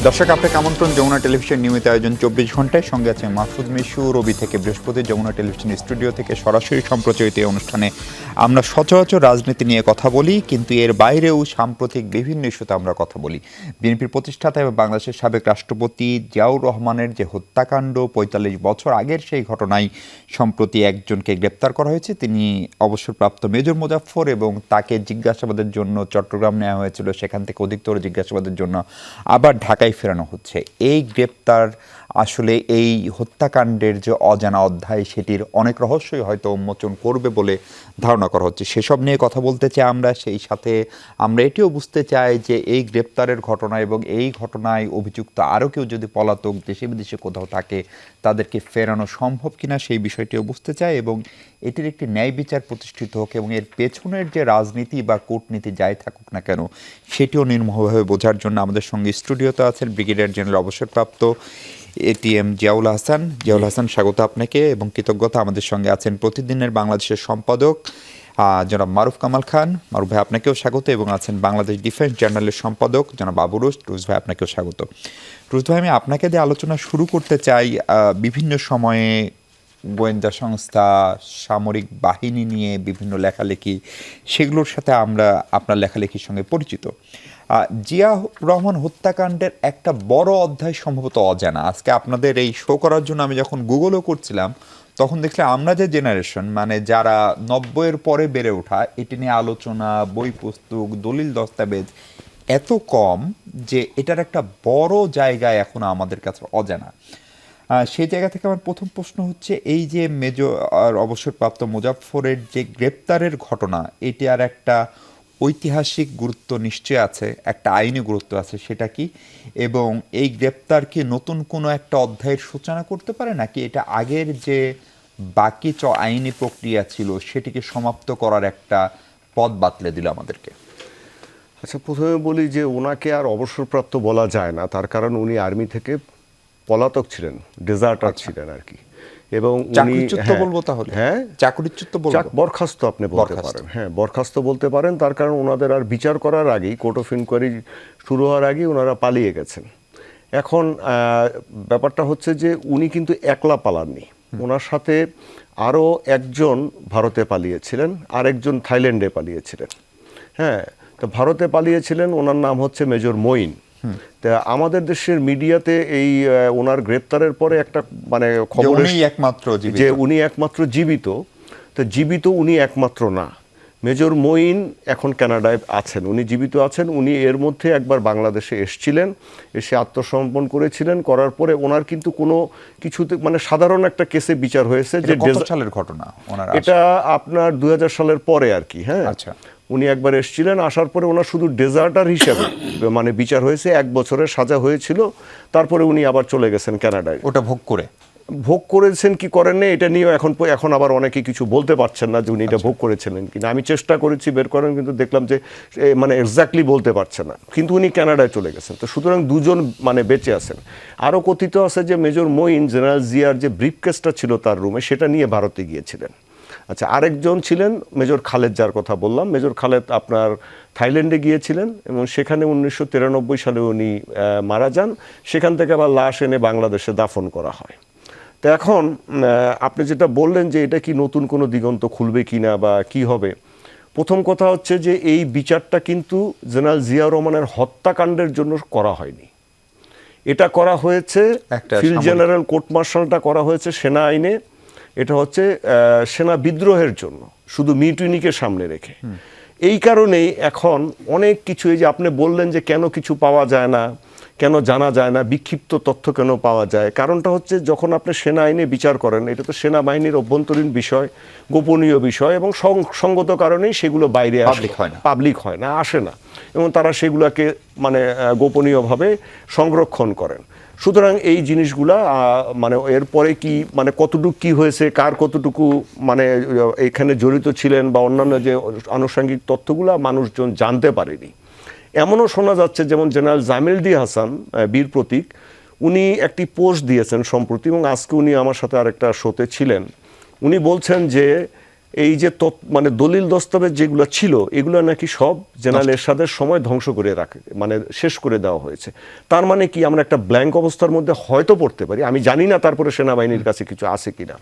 দর্শক, আপনাকে আমন্ত্রণ যমুনা টেলিভিশন নিয়মিত আয়োজন 24 ঘন্টায়। সঙ্গে আছে মাহফুজ মিশু। রবি থেকে বৃহস্পতি যমুনা টেলিভিশন স্টুডিও থেকে সরাসরি সম্প্রচারিত এই অনুষ্ঠানে আমরা সচরাচর রাজনীতি নিয়ে কথা বলি, কিন্তু এর বাইরেও সাম্প্রতিক বিভিন্ন ইস্যুতে আমরা কথা বলি। বিএনপির প্রতিষ্ঠাতা এবং বাংলাদেশের সাবেক রাষ্ট্রপতি জিয়াউর রহমানের যে হত্যাকাণ্ড 45 বছর আগের, সেই ঘটনায় সম্প্রতি একজনকে গ্রেপ্তার করা হয়েছে। তিনি অবসরপ্রাপ্ত মেজর মোজাফফর, এবং তাকে জিজ্ঞাসাবাদের জন্য চট্টগ্রাম নেওয়া হয়েছিল। সেখান থেকে অধিকতর জিজ্ঞাসাবাদের জন্য আবার ঢাকায় ফেরানো হচ্ছে। এই গ্রেপ্তার আসলে এই হত্যাকাণ্ডের যে অজানা অধ্যায়, সেটির অনেক রহস্যই হয়তো উন্মোচন করবে বলে ধারণা করা হচ্ছে। সেসব নিয়ে কথা বলতে চাই আমরা। সেই সাথে আমরা এটিও বুঝতে চাই যে এই গ্রেপ্তারের ঘটনা এবং এই ঘটনায় অভিযুক্ত আরও কেউ যদি পলাতক দেশে বিদেশে কোথাও থাকে, তাদেরকে ফেরানো সম্ভব কিনা সেই বিষয়টিও বুঝতে চাই, এবং এটির একটি ন্যায় বিচার প্রতিষ্ঠিত হোক, এবং এর পেছনের যে রাজনীতি বা কূটনীতি যাই থাকুক না কেন, সেটিও নির্মোহভাবে বোঝার জন্য আমাদের সঙ্গে স্টুডিওতে আছেন ব্রিগেডিয়ার জেনারেল অবসরপ্রাপ্ত এটিএম জিয়াউল হাসান। জিয়াউল হাসান, স্বাগত আপনাকে এবং কৃতজ্ঞতা। আমাদের সঙ্গে আছেন প্রতিদিনের বাংলাদেশের সম্পাদক জনাব মারুফ কামাল খান। মারুফ ভাই, আপনাকেও স্বাগত। এবং আছেন বাংলাদেশ ডিফেন্স জার্নালের সম্পাদক জনাব আবু রুশ। রুশ ভাই, আপনাকেও স্বাগত। রুশ ভাই, আমি আপনাকে দিয়ে আলোচনা শুরু করতে চাই। বিভিন্ন সময়ে গোয়েন্দা সংস্থা, সামরিক বাহিনী নিয়ে বিভিন্ন লেখালেখি, সেগুলোর সাথে আমরা আপনার লেখালেখির সঙ্গে পরিচিত। জিয়া রহমান হত্যাকাণ্ডের একটা বড় অধ্যায় সম্ভবত অজানা। আজকে আপনাদের এই শো করার জন্য আমি যখন গুগলও করছিলাম, তখন দেখলাম আমরা যে জেনারেশন, মানে যারা 90-এর পরে বেড়ে ওঠা, এটি নিয়ে আলোচনা, বই পুস্তক, দলিল দস্তাবেজ এত কম যে এটার একটা বড় জায়গায় এখনো আমাদের কাছে অজানা। সেই জায়গা থেকে আমার প্রথম প্রশ্ন হচ্ছে, এই যে মেজর অবসরপ্রাপ্ত মোজাফফরের যে গ্রেপ্তারের ঘটনা, এটি আর একটা ঐতিহাসিক গুরুত্ব নিশ্চয় আছে, একটা আইনি গুরুত্ব আছে, সেটা কি? এবং এই গ্রেপ্তার কি নতুন কোনো একটা অধ্যায়ের সূচনা করতে পারে, নাকি এটা আগের যে বাকি আইনি প্রক্রিয়া ছিল সেটিকে সমাপ্ত করার একটা পথ বাতলে দিল আমাদেরকে? আচ্ছা, প্রথমে বলি যে ওনাকে আর অবসরপ্রাপ্ত বলা যায় না, তার কারণ উনি আর্মি থেকে পলাতক ছিলেন, ডেজার্টার ছিলেন আর কি। এবং চাকরিচ্যুত বলবো তাহলে? হ্যাঁ, চাকরিচ্যুত বলবো, বরখাস্ত আপনি বলতে পারেন। হ্যাঁ, বরখাস্ত বলতে পারেন। তার কারণ ওনাদের আর বিচার করার আগেই, কোর্ট অফ ইনকোয়ারি শুরু হওয়ার আগেই ওনারা পালিয়ে গেছেন। এখন ব্যাপারটা হচ্ছে যে উনি কিন্তু একলা পালাননি, ওনার সাথে আরও একজন ভারতে পালিয়েছিলেন, আরেকজন থাইল্যান্ডে পালিয়েছিলেন। হ্যাঁ, তো ভারতে পালিয়েছিলেন, ওনার নাম হচ্ছে মেজর মঈন। তা আমাদের দেশের মিডিয়াতে এই ওনার গ্রেপ্তারের পরে একটা মানে খবর যে উনি একমাত্র জীবিত। তো জীবিত উনি একমাত্র না, মেজর মঈন এখন কানাডায় আছেন, উনি জীবিত আছেন। উনি এর মধ্যে একবার বাংলাদেশে এসেছিলেন, এসে আত্মসমর্পণ করেছিলেন। করার পরে ওনার কিন্তু কোনো কিছুতে মানে সাধারণ একটা কেসে বিচার হয়েছে। যে কত সালের ঘটনা? এটা আপনার 2000 সালের পরে আর কি। হ্যাঁ, আচ্ছা, উনি একবার এসেছিলেন, আসার পরে ওনার শুধু ডেজার্টার হিসেবে মানে বিচার হয়েছে, 1 বছরের সাজা হয়েছিল। তারপরে উনি আবার চলে গেছেন কানাডায়। ওটা ভোগ করেছেন কি করেন না এটা নিয়েও এখন আবার অনেকে কিছু বলতে পারছেন না যে উনি এটা ভোগ করেছিলেন কিনা। আমি চেষ্টা করেছি বের করেন, কিন্তু দেখলাম যে মানে এক্স্যাক্টলি বলতে পারছে না। কিন্তু উনি কানাডায় চলে গেছেন। তো সুতরাং দুজন মানে বেঁচে আছেন। আরও কথিত আছে যে মেজর মঈন জেনারেল জিয়ার যে ব্রিফকেসটা ছিল তার রুমে, সেটা নিয়ে ভারতে গিয়েছিলেন। আচ্ছা, আরেকজন ছিলেন মেজর খালেদ, যার কথা বললাম। মেজর খালেদ আপনার থাইল্যান্ডে গিয়েছিলেন এবং সেখানে 1993 সালে উনি মারা যান। সেখান থেকে আবার লাশ এনে বাংলাদেশে দাফন করা হয়। তো এখন আপনি যেটা বললেন যে এটা কি নতুন কোনো দিগন্ত খুলবে কিনা বা কি হবে, প্রথম কথা হচ্ছে যে এই বিচারটা কিন্তু জেনারেল জিয়াউর রহমানের হত্যাকাণ্ডের জন্য করা হয়নি। এটা করা হয়েছে ফিল্ড জেনারেল কোর্ট মার্শালটা করা হয়েছে সেনা আইনে। এটা হচ্ছে সেনা বিদ্রোহের জন্য, শুধু মিউটিনিকে সামনে রেখে। এই কারণেই এখন অনেক কিছু, এই যে আপনি বললেন যে কেন কিছু পাওয়া যায় না, কেন জানা যায় না, বিক্ষিপ্ত তথ্য কেন পাওয়া যায়, কারণটা হচ্ছে যখন আপনি সেনা আইনে বিচার করেন, এটা তো সেনাবাহিনীর অভ্যন্তরীণ বিষয়, গোপনীয় বিষয়, এবং সঙ্গত কারণেই সেগুলো বাইরে পাবলিক হয় না, আসে না, এবং তারা সেগুলোকে মানে গোপনীয়ভাবে সংরক্ষণ করেন। সুতরাং এই জিনিসগুলা মানে এরপরে কি মানে কতটুকু কি হয়েছে, কার কতটুকু মানে এখানে জড়িত ছিলেন বা অন্যান্য যে আনুষঙ্গিক তথ্যগুলা মানুষজন জানতে পারেনি। এমনও শোনা যাচ্ছে যেমন জেনারেল জামিলদি হাসান, বীর প্রতীক, উনি একটি পোস্ট দিয়েছেন সম্প্রতি, এবং আজকে উনি আমার সাথে আরেকটা শোতে ছিলেন। উনি বলছেন যে এই যে মানে দলিল দস্তাবেজ যেগুলো ছিল এগুলো নাকি সব জেনারেল এরশাদের সময় ধ্বংস করে রাখে, মানে শেষ করে দেওয়া হয়েছে। তার মানে কি আমরা একটা ব্ল্যাঙ্ক অবস্থার মধ্যে হয়তো পড়তে পারি, আমি জানি না তারপরে সেনাবাহিনীর কাছে কিছু আছে কিনা।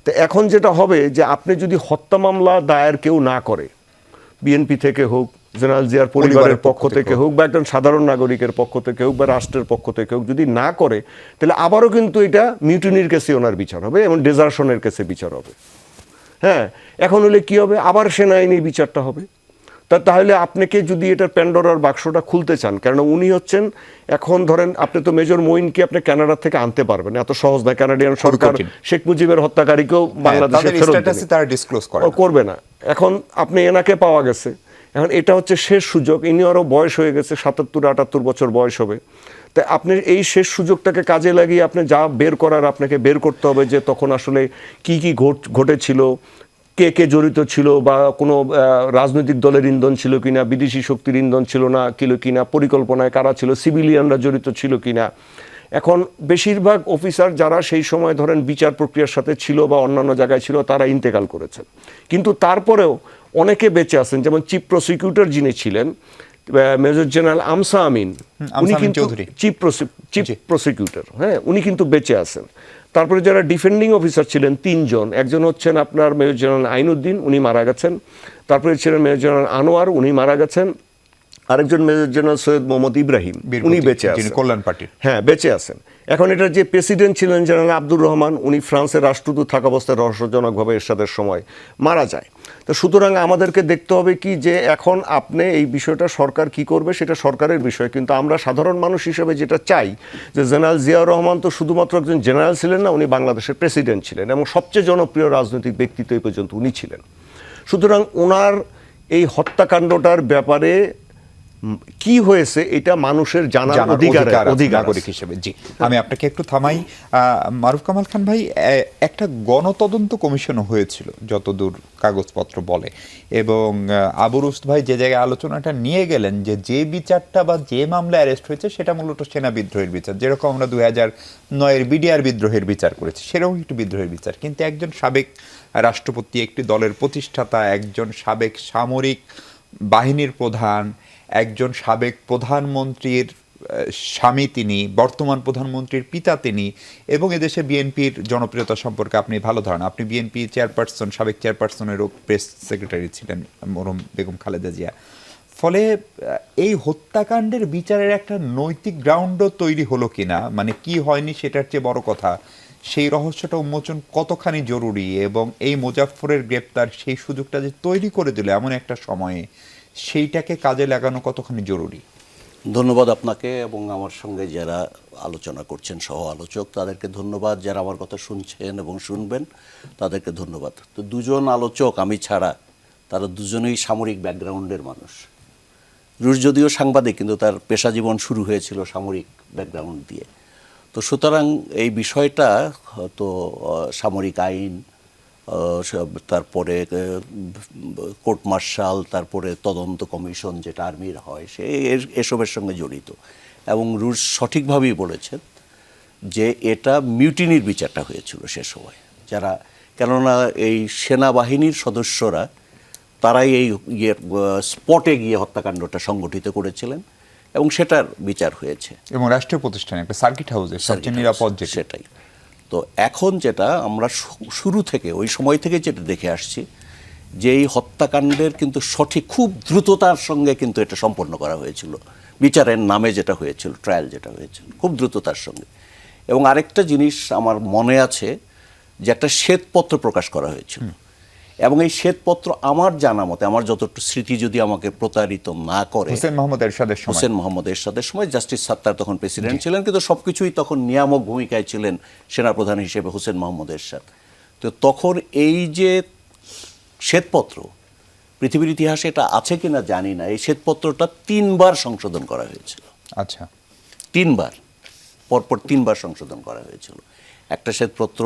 তো এখন যেটা হবে যে আপনি যদি হত্যা মামলা দায়ের কেউ না করে, বিএনপি থেকে হোক, জেনারেল জিয়ার পরিবারের পক্ষ থেকে হোক, বা একজন সাধারণ নাগরিকের পক্ষ থেকে হোক, বা রাষ্ট্রের পক্ষ থেকে হোক, যদি না করে, তাহলে আবারও কিন্তু এটা মিউটিনির কেসে ওনার বিচার হবে এবং ডেজার্শনের কেসে বিচার হবে। হ্যাঁ, এখন হলে কি হবে, আবার সেনাবাহিনীর বিচারটা হবে। তাহলে আপনাকে যদি এটার প্যান্ডোরার বাক্সটা খুলতে চান, কারণ উনি হচ্ছেন, এখন ধরেন আপনি তো মেজর মঈনকে আপনি কানাডা থেকে আনতে পারবেন, এত সহজ না। কানাডিয়ান সরকার শেখ মুজিবের হত্যাকারীকেও বাংলাদেশে করবে না। এখন আপনি এনাকে পাওয়া গেছে, এখন এটা হচ্ছে শেষ সুযোগ। ইনি আরও বয়স হয়ে গেছে, 77-78 বছর বয়স হবে। তাই আপনি এই শেষ সুযোগটাকে কাজে লাগিয়ে আপনি যা বের করার আপনাকে বের করতে হবে, যে তখন আসলে কি কি ঘটেছিল, কে কে জড়িত ছিল, বা কোনো রাজনৈতিক দলের ইন্ধন ছিল কিনা, বিদেশি শক্তির ইন্ধন ছিল না কিনা, পরিকল্পনায় কারা ছিল, সিভিলিয়ানরা জড়িত ছিল কিনা। এখন বেশিরভাগ অফিসার যারা সেই সময় ধরেন বিচার প্রক্রিয়ার সাথে ছিল বা অন্যান্য জায়গায় ছিল, তারা ইন্তেকাল করেছেন। কিন্তু তারপরেও অনেকে বেঁচে আছেন, যেমন চিফ প্রসিকিউটর যিনি ছিলেন মেজর জেনারেল আমসা আমিন, উনি কিন্তু চিফ প্রসিকিউটর, হ্যাঁ, উনি কিন্তু বেঁচে আছেন। তারপরে যারা ডিফেন্ডিং অফিসার ছিলেন 3 জন, একজন হচ্ছেন আপনার মেজর জেনারেল আইনউদ্দিন, উনি মারা গেছেন। তারপরে ছিলেন মেজর জেনারেল আনোয়ার, উনি মারা গেছেন। আরেকজন মেজর জেনারেল সৈয়দ মোহাম্মদ ইব্রাহিম, উনি বেঁচে আছেন, কল্যাণ পার্টির, হ্যাঁ, বেঁচে আছেন। এখন এটার যে প্রেসিডেন্ট ছিলেন জেনারেল আব্দুর রহমান, উনি ফ্রান্সের রাষ্ট্রদূত থাকা অবস্থায় রহস্যজনকভাবে এরশাদের সময় মারা যায়। তো সুতরাং আমাদেরকে দেখতে হবে কি, যে এখন আপনি এই বিষয়টা সরকার কি করবে সেটা সরকারের বিষয়, কিন্তু আমরা সাধারণ মানুষ হিসেবে যেটা চাই, যে জেনারেল জিয়াউর রহমান তো শুধুমাত্র একজন জেনারেল ছিলেন না, উনি বাংলাদেশের প্রেসিডেন্ট ছিলেন এবং সবচেয়ে জনপ্রিয় রাজনৈতিক ব্যক্তিত্ব এই পর্যন্ত উনি ছিলেন। সুতরাং ওনার এই হত্যাকাণ্ডটার ব্যাপারে কি হয়েছে এটা মানুষের জানার অধিকার নাগরিক হিসেবে। জি, আমি আপনাকে একটু থামাই। মারুফ কামাল খান ভাই, একটা গণতদন্ত কমিশন হয়েছিল যতদূর কাগজপত্র বলে, এবং আবু রুস্ত ভাই যে জায়গায় আলোচনাটা নিয়ে গেলেন, যে বিচারটা বা যে মামলা অ্যারেস্ট হয়েছে সেটা মূলত সেনা বিদ্রোহের বিচার, যেরকম আমরা 2009-এর বিডিআর বিদ্রোহের বিচার করেছি, সেরকম একটু বিদ্রোহের বিচার। কিন্তু একজন সাবেক রাষ্ট্রপতি, একটি দলের প্রতিষ্ঠাতা, একজন সাবেক সামরিক বাহিনীর প্রধান, একজন সাবেক প্রধানমন্ত্রীর স্বামী তিনি, বর্তমান প্রধানমন্ত্রীর পিতা তিনি, এবং এদেশে বিএনপির জনপ্রিয়তা সম্পর্কে আপনি ভালো ধারণা। আপনি বিএনপি চেয়ারপারসন, সাবেক চেয়ারপারসনেরও প্রেস সেক্রেটারি ছিলেন মরহুম বেগম খালেদা জিয়া। ফলে এই হত্যাকাণ্ডের বিচারের একটা নৈতিক গ্রাউন্ডও তৈরি হলো কিনা, মানে কি হয়নি সেটার চেয়ে বড় কথা, সেই রহস্যটা উন্মোচন কতখানি জরুরি, এবং এই মোজাফফরের গ্রেপ্তার সেই সুযোগটা যে তৈরি করে দিল এমন একটা সময়ে, সেইটাকে কাজে লাগানো কতখানি জরুরি? ধন্যবাদ আপনাকে এবং আমার সঙ্গে যারা আলোচনা করছেন সহ আলোচক, তাদেরকে ধন্যবাদ। যারা আমার কথা শুনছেন এবং শুনবেন তাদেরকে ধন্যবাদ। তো দুজন আলোচক আমি ছাড়া, তারা দুজনেই সামরিক ব্যাকগ্রাউন্ডের মানুষ। রুশ যদিও সাংবাদিক, কিন্তু তার পেশা জীবন শুরু হয়েছিল সামরিক ব্যাকগ্রাউন্ড দিয়ে। তো সুতরাং এই বিষয়টা তো সামরিক আইন, তারপরে কোর্ট মার্শাল, তারপরে তদন্ত কমিশন যেটা আর্মির হয়, সে এসবের সঙ্গে জড়িত। এবং রুশ সঠিকভাবেই বলেছেন যে এটা মিউটিনির বিচারটা হয়েছিল সে সময়, যারা, কেননা এই সেনাবাহিনীর সদস্যরা তারাই এই স্পটে গিয়ে হত্যাকাণ্ডটা সংগঠিত করেছিলেন এবং সেটার বিচার হয়েছে। এবং রাষ্ট্রীয় প্রতিষ্ঠানে একটা সার্কিট হাউসে সবচেয়ে নিরাপদ, সেটাই। তো এখন যেটা আমরা শুরু থেকে, ওই সময় থেকে যেটা দেখে আসছি, যে এই হত্যাকাণ্ডের কিন্তু সঠিক খুব দ্রুততার সঙ্গে কিন্তু এটা সম্পন্ন করা হয়েছিল, বিচারের নামে যেটা হয়েছিল, ট্রায়াল যেটা হয়েছিল, খুব দ্রুততার সঙ্গে। এবং আরেকটা জিনিস আমার মনে আছে, যে একটা শ্বেতপত্র প্রকাশ করা হয়েছিল, এবং এই শ্বেতপত্র আমার জানা মতে, আমার যতটুকু স্মৃতি যদি আমাকে প্রতারিত না করে, হোসেন মোহাম্মদ এরশাদের সময় জাস্টিস সাত্তার তখন প্রেসিডেন্ট ছিলেন, কিন্তু সবকিছুই তখন নিয়ামক ভূমিকায় ছিলেন সেনাপ্রধান হিসেবে হোসেন মোহাম্মদ এরশাদ। তো তখন এই যে শ্বেতপত্র, পৃথিবীর ইতিহাসে এটা আছে কিনা জানি না, এই শ্বেতপত্রটা 3 বার সংশোধন করা হয়েছিল। আচ্ছা, 3 বার, পরপর 3 বার সংশোধন করা হয়েছিল। একটা শ্বেতপত্র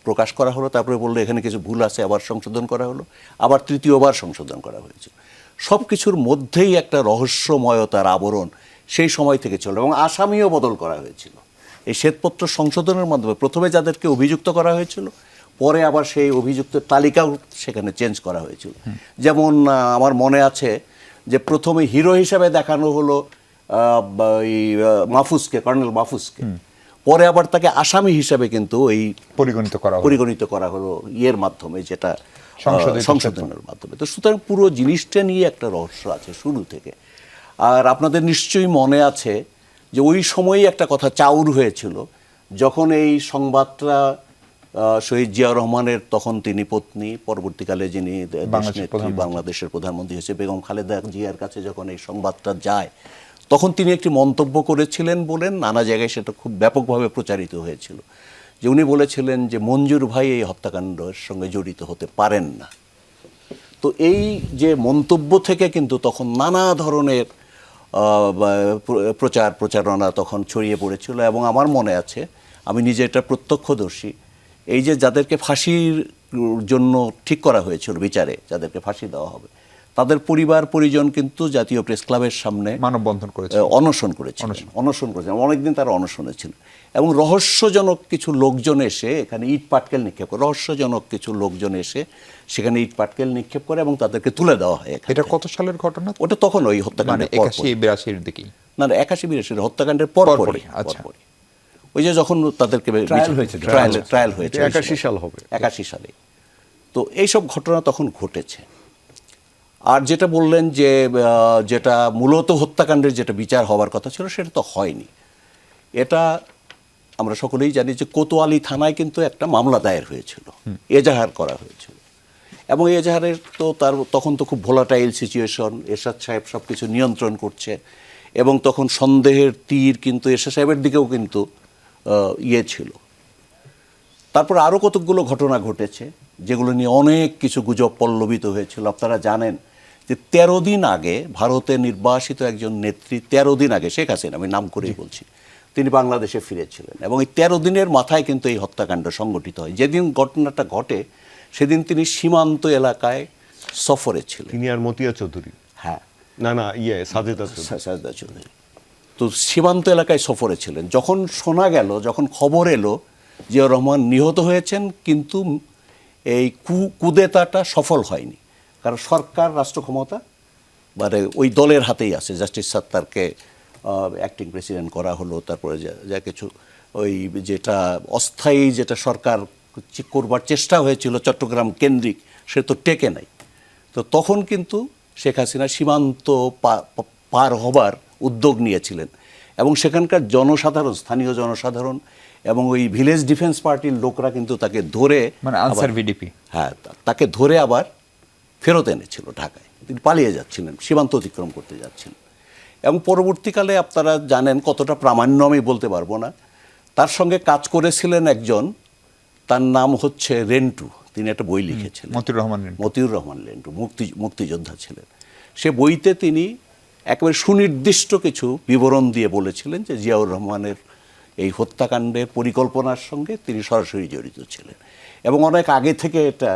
প্রকাশ করা হলো, তারপরে বললো এখানে কিছু ভুল আছে, আবার সংশোধন করা হলো, আবার তৃতীয়বার সংশোধন করা হয়েছে। সব কিছুর মধ্যেই একটা রহস্যময়তার আবরণ সেই সময় থেকে ছিল, এবং আসামিও বদল করা হয়েছিল। এই শ্বেতপত্র সংশোধনের মাধ্যমে প্রথমে যাদেরকে অভিযুক্ত করা হয়েছিল, পরে আবার সেই অভিযুক্তের তালিকাও সেখানে চেঞ্জ করা হয়েছিল। যেমন আমার মনে আছে যে প্রথমে হিরো হিসাবে দেখানো হলো মাহফুজকে, কর্নেল মাহফুজকে, পরে আবার তাকে আসামি হিসাবে কিন্তু এই পরিগণিত করা হলো ইয়ের মাধ্যমে, যেটা সংশোধনের মাধ্যমে। তো সুতরাং পুরো জিনিসটা নিয়ে একটা রহস্য আছে শুরু থেকে। আর আপনাদের নিশ্চয়ই মনে আছে যে ওই সময়ই একটা কথা চাউর হয়েছিল, যখন এই সংবাদটা শহীদ জিয়াউর রহমানের, তখন তিনি পত্নী, পরবর্তীকালে যিনি বাংলাদেশের প্রধানমন্ত্রী হয়েছে বেগম খালেদা জিয়ার কাছে যখন এই সংবাদটা যায়, তখন তিনি একটি মন্তব্য করেছিলেন বলেন, নানা জায়গায় সেটা খুব ব্যাপকভাবে প্রচারিত হয়েছিল, যে উনি বলেছিলেন যে মঞ্জুর ভাই এই হত্যাকাণ্ডের সঙ্গে জড়িত হতে পারেন না। তো এই যে মন্তব্য থেকে কিন্তু তখন নানা ধরনের প্রচারণা তখন ছড়িয়ে পড়েছিল। এবং আমার মনে আছে, আমি নিজে এটা প্রত্যক্ষদর্শী, এই যে যাদেরকে ফাঁসির জন্য ঠিক করা হয়েছিল বিচারে, যাদেরকে ফাঁসি দেওয়া হবে, তাদের পরিবার পরিজন কিন্তু জাতীয় প্রেস ক্লাবের সামনে মানববন্ধন করেছে, অনশন করেছেন, অনেকদিন তারা অনশনে ছিল। এবং রহস্যজনক কিছু লোকজন এসে এখানে ইট পাটকেল নিক্ষেপ করে, রহস্যজনক কিছু লোকজন এসে সেখানে ইট পাটকেল নিক্ষেপ করে এবং তাদেরকে তুলে দেওয়া হয়। এটা কত সালের ঘটনা? ওটা তখন ওই হত্যাকাণ্ডের 81-82 দিকেই, না 81-82 হত্যাকাণ্ডের পরপরই। আচ্ছা, ওই যে যখন তাদেরকে ট্রায়াল হয়েছে 81 সাল হবে, 81 সালে। তো এইসব ঘটনা তখন ঘটেছে। আর যেটা বললেন যে যেটা মূলত হত্যাকাণ্ডের যেটা বিচার হওয়ার কথা ছিল সেটা তো হয়নি। এটা আমরা সকলেই জানি যে কোতোয়ালি থানায় কিন্তু একটা মামলা দায়ের হয়েছিল, এজাহার করা হয়েছিল। এবং এজাহারের তো তখন তো খুব ভোলাটাইল সিচুয়েশন, এরশাদ সাহেব সব কিছু নিয়ন্ত্রণ করছে, এবং তখন সন্দেহের তীর কিন্তু এরশাদ সাহেবের দিকেও কিন্তু ছিল। তারপর আরও কতকগুলো ঘটনা ঘটেছে যেগুলো নিয়ে অনেক কিছু গুজব পল্লবিত হয়েছিল। আপনারা জানেন যে 13 দিন আগে ভারতে নির্বাসিত একজন নেত্রী, 13 দিন আগে, শেখ হাসিনা, আমি নাম করেই বলছি, তিনি বাংলাদেশে ফিরেছিলেন। এবং এই 13 দিনের মাথায় কিন্তু এই হত্যাকাণ্ড সংগঠিত হয়। যেদিন ঘটনাটা ঘটে সেদিন তিনি সীমান্ত এলাকায় সফরে ছিলেন। তিনি আর মতিয়া চৌধুরী, হ্যাঁ, সাজেদা চৌধুরী, তো সীমান্ত এলাকায় সফরে ছিলেন। যখন শোনা গেল, যখন খবর এলো জিয়াউর রহমান নিহত হয়েছেন, কিন্তু এই কুদেতাটা সফল হয়নি, কারণ সরকার, রাষ্ট্র ক্ষমতা মানে ওই দলের হাতেই আছে। জাস্টিস সাত্তারকে অ্যাক্টিং প্রেসিডেন্ট করা হলো, তারপরে যা কিছু ওই যেটা অস্থায়ী যেটা সরকার করবার চেষ্টা হয়েছিল চট্টগ্রাম কেন্দ্রিক, সে তো টেকে নাই। তো তখন কিন্তু শেখ হাসিনা সীমান্ত পার হবার উদ্যোগ নিয়েছিলেন, এবং সেখানকার জনসাধারণ, স্থানীয় জনসাধারণ এবং ওই ভিলেজ ডিফেন্স পার্টির লোকরা কিন্তু তাকে ধরে, মানে আনসার ভিডিপি, হ্যাঁ, তাকে ধরে আবার ফেরত এনেছিল ঢাকায়। তিনি পালিয়ে যাচ্ছিলেন, সীমান্ত অতিক্রম করতে যাচ্ছিলেন। এবং পরবর্তীকালে আপনারা জানেন, কতটা প্রামাণ্য আমি বলতে পারবো না, তার সঙ্গে কাজ করেছিলেন একজন, তার নাম হচ্ছে রেন্টু। তিনি একটা বই লিখেছিলেন, মতিউর রহমান রেন্টু, মুক্তিযোদ্ধা ছিলেন। সে বইতে তিনি একেবারে সুনির্দিষ্ট কিছু বিবরণ দিয়ে বলেছিলেন যে জিয়াউর রহমানের এই হত্যাকাণ্ডের পরিকল্পনার সঙ্গে তিনি সরাসরি জড়িত ছিলেন, এবং অনেক আগে থেকে এটা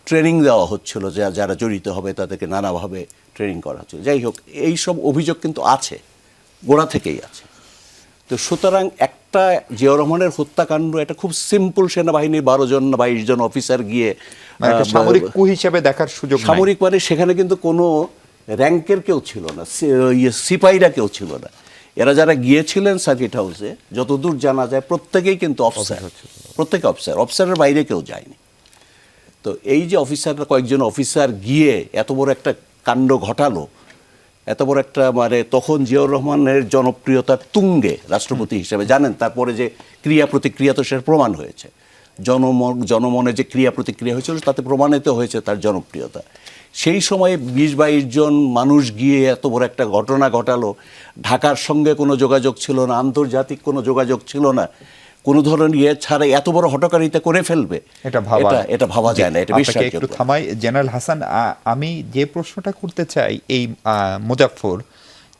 ট্রেনিং দেওয়া হচ্ছিল, যে যারা জড়িত হবে তাদেরকে নানাভাবে ট্রেনিং করা হচ্ছিল। যাই হোক, এই সব অভিযোগ কিন্তু আছে, গোড়া থেকেই আছে। তো সুতরাং একটা জিয়াউর রহমানের হত্যাকাণ্ড, এটা খুব সিম্পল, সেনাবাহিনীর 12 জন 22 জন অফিসার গিয়ে সামরিক কু হিসেবে দেখার সুযোগ, সামরিক মানে সেখানে কিন্তু কোনো র্যাঙ্কের কেউ ছিল না, সিপাহীরা কেউ ছিল না। এরা যারা গিয়েছিলেন সার্কিট হাউসে, যতদূর জানা যায় প্রত্যেকেই কিন্তু অফিসার, প্রত্যেকে অফিসারের বাইরে কেউ যায়নি। তো এই যে অফিসাররা, কয়েকজন অফিসার গিয়ে এত বড় একটা কাণ্ড ঘটালো, এত বড় একটা, মানে তখন জিয়াউর রহমানের জনপ্রিয়তার তুঙ্গে রাষ্ট্রপতি হিসেবে, জানেন তারপরে যে ক্রিয়া প্রতিক্রিয়া, তো সেটা প্রমাণ হয়েছে, জনমনে যে ক্রিয়া প্রতিক্রিয়া হয়েছিল তাতে প্রমাণিত হয়েছে তার জনপ্রিয়তা। সেই সময়ে 20-22 জন মানুষ গিয়ে এত বড় একটা ঘটনা ঘটালো, ঢাকার সঙ্গে কোনো যোগাযোগ ছিল না, আন্তর্জাতিক কোনো যোগাযোগ ছিল না, কোনো ধরনের ছাড়া এত বড় হঠকারিতা করে ফেলবে, এটা ভাবা যায় না, এটা বিশ্বাসযোগ্য। একটু থামাই জেনারেল হাসান, আমি যে প্রশ্নটা করতে চাই, এই মুজাফফর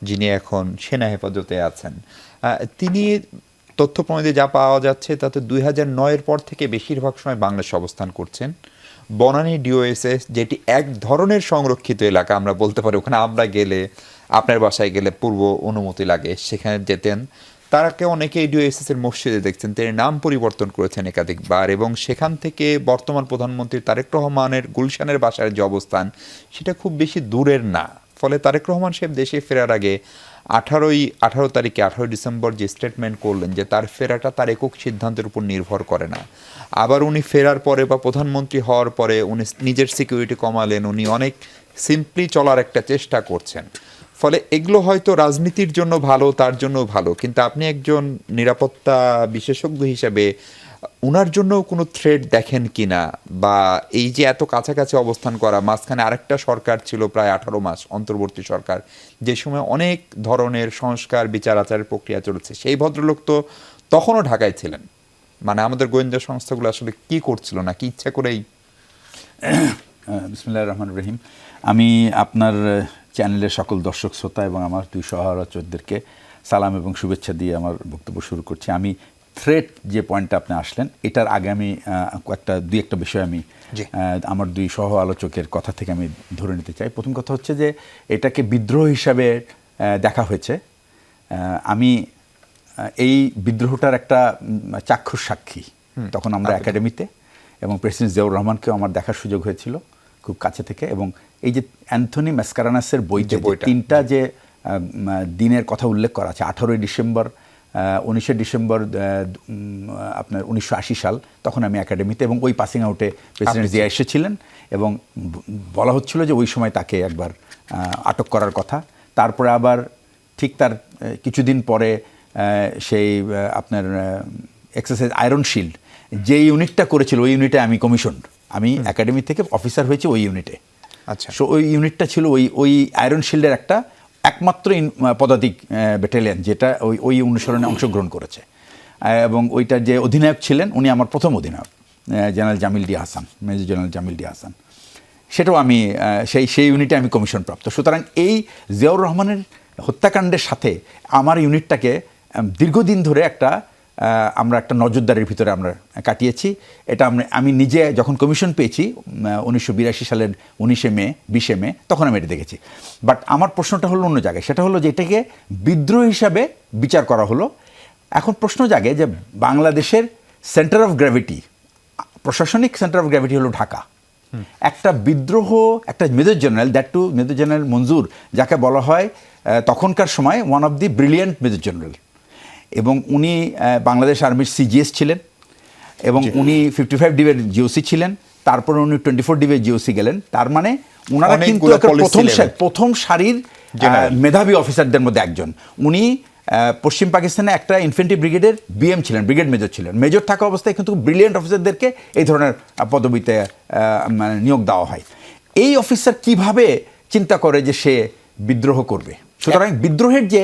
যিনি এখন সেনা হেফাজতে আছেন, তিনি তথ্য প্রমাণে যা পাওয়া যাচ্ছে তাতে 2009-এর পর থেকে বেশিরভাগ সময় বাংলাদেশে অবস্থান করছেন। বনানী ডিওএসএস, যেটি এক ধরনের সংরক্ষিত এলাকা, আমরা বলতে পারি, ওখানে আমরা গেলে, আপনার বাসায় গেলে পূর্ব অনুমতি লাগে, সেখানে যেতেন। তারাকে অনেকে ডিওএসএস এর মসজিদে দেখছেন, তিনি নাম পরিবর্তন করেছেন একাধিকবার, এবং সেখান থেকে বর্তমান প্রধানমন্ত্রী তারেক রহমানের গুলশানের বাসার যে অবস্থান সেটা খুব বেশি দূরের না। ফলে তারেক রহমান সাহেব দেশে ফেরার আগে 18 ডিসেম্বর যে স্টেটমেন্ট করলেন যে তার ফেরাটা তার একক সিদ্ধান্তের উপর নির্ভর করে না। আবার উনি ফেরার পরে বা প্রধানমন্ত্রী হওয়ার পরে উনি নিজের সিকিউরিটি কমালেন, উনি অনেক সিম্পলি চলার একটা চেষ্টা করছেন। ফলে এগুলো হয়তো রাজনীতির জন্য ভালো, তার জন্য ভালো, কিন্তু আপনি একজন নিরাপত্তা বিশেষজ্ঞ হিসেবে উনার জন্য কোনো থ্রেট দেখেন কিনা, বা এই যে এত কাছাকাছি অবস্থান করা, মাঝখানে আরেকটা সরকার ছিল প্রায় 18 মাস, অন্তর্বর্তী সরকার, যে সময় অনেক ধরনের সংস্কার বিচার আচারের প্রক্রিয়া চলছে, সেই ভদ্রলোক তো তখনও ঢাকায় ছিলেন। মানে আমাদের গোয়েন্দা সংস্থাগুলো আসলে কি করছিল, না কি ইচ্ছা করেই? বিসমিল্লাহির রহমানির রহিম। আমি আপনার চ্যানেলের সকল দর্শক শ্রোতা এবং আমার দুই সহ-আলোচকদেরকে সালাম এবং শুভেচ্ছা দিয়ে আমার বক্তব্য শুরু করছি। আমি থ্রেট যে পয়েন্টটা আপনি আসলেন, এটার আগে আমি দুই একটা বিষয় আমি আমার দুই সহ আলোচকের কথা থেকে আমি ধরে নিতে চাই। প্রথম কথা হচ্ছে যে এটাকে বিদ্রোহ হিসাবে দেখা হয়েছে। আমি এই বিদ্রোহটার একটা চাক্ষুষ সাক্ষী। তখন আমরা একাডেমিতে, এবং প্রেসিডেন্ট জিয়াউর রহমানকেও আমার দেখার সুযোগ হয়েছিল খুব কাছে থেকে। এবং এই যে অ্যান্থনি ম্যাসকারানাসের বইতে তিনটা যে দিনের কথা উল্লেখ করা আছে, 18 ডিসেম্বর, 19 ডিসেম্বর আপনার 1980 সাল, তখন আমি একাডেমিতে, এবং ওই পাসিং আউটে প্রেসিডেন্ট জিয়া এসেছিলেন, এবং বলা হচ্ছিল যে ওই সময় তাকে একবার আটক করার কথা। তারপরে আবার ঠিক তার কিছুদিন পরে সেই আপনার এক্সারসাইজ আয়রন শিল্ড যে ইউনিটটা করেছিল, ওই ইউনিটে আমি কমিশন, আমি একাডেমি থেকে অফিসার হয়েছি ওই ইউনিটে। আচ্ছা, সো ওই ইউনিটটা ছিল ওই আয়রন শিল্ডের একটা একমাত্র পদাতিক ব্যাটালিয়ন যেটা ওই অনুসরণে অংশগ্রহণ করেছে, এবং ওইটার যে অধিনায়ক ছিলেন উনি আমার প্রথম অধিনায়ক, general Jamil D Hasan, major general Jamil D Hasan. সেটাও আমি সেই ইউনিটে আমি কমিশন প্রাপ্ত। সুতরাং এই জিয়াউর রহমানের হত্যাকাণ্ডের সাথে আমার ইউনিটটাকে দীর্ঘদিন ধরে আমরা একটা নজরদারির ভিতরে আমরা কাটিয়েছি। এটা আমি নিজে যখন কমিশন পেয়েছি 1982 সালের 20 মে, তখন আমি এটা দেখেছি। বাট আমার প্রশ্নটা হলো অন্য জায়গায়, সেটা হলো যে এটাকে বিদ্রোহ হিসাবে বিচার করা হলো। এখন প্রশ্ন জাগে যে বাংলাদেশের সেন্টার অফ গ্র্যাভিটি, প্রশাসনিক সেন্টার অফ গ্র্যাভিটি হলো ঢাকা। একটা বিদ্রোহ, একটা major general, that to major general Manzur, যাকে বলা হয় তখনকার সময় one of the brilliant major general, এবং উনি বাংলাদেশ আর্মির সিজিএস ছিলেন, এবং উনি 55 ডিভির জিওসি ছিলেন, তারপরে উনি 24 ডিভির জিওসি গেলেন। তার মানে ওনারা কিন্তু প্রথম সারির মেধাবী অফিসারদের মধ্যে একজন। উনি পশ্চিম পাকিস্তানে একটা ইনফেন্ট্রি ব্রিগেডের বিএম ছিলেন, ব্রিগেড মেজর ছিলেন। মেজর থাকা অবস্থায় কিন্তু ব্রিলিয়েন্ট অফিসারদেরকে এই ধরনের পদবিতে নিয়োগ দেওয়া হয়। এই অফিসার কিভাবে চিন্তা করে যে সে বিদ্রোহ করবে? সুতরাং বিদ্রোহের যে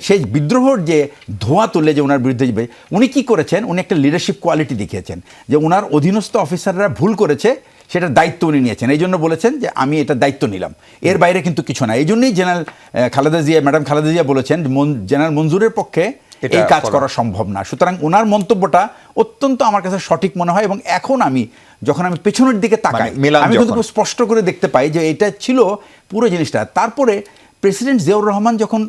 সেই বিদ্রোহের যে ধোঁয়া তুলে যে ওনার বিরুদ্ধে যাবে, উনি কি করেছেন? উনি একটা লিডারশিপ কোয়ালিটি দেখিয়েছেন যে ওনার অধীনস্থ অফিসাররা ভুল করেছে, সেটার দায়িত্ব উনি নিয়েছেন। এই জন্য বলেছেন যে আমি এটা দায়িত্ব নিলাম, এর বাইরে কিন্তু কিছু না। এই জন্যই ম্যাডাম খালেদা জিয়া বলেছেন জেনারেল মঞ্জুরের পক্ষে এই কাজ করা সম্ভব না। সুতরাং ওনার মন্তব্যটা অত্যন্ত আমার কাছে সঠিক মনে হয়, এবং এখন যখন আমি পেছনের দিকে তাকাই, আমি কিন্তু খুব স্পষ্ট করে দেখতে পাই যে এটা ছিল পুরো জিনিসটা। তারপরে প্রেসিডেন্ট জিয়াউর রহমান যখন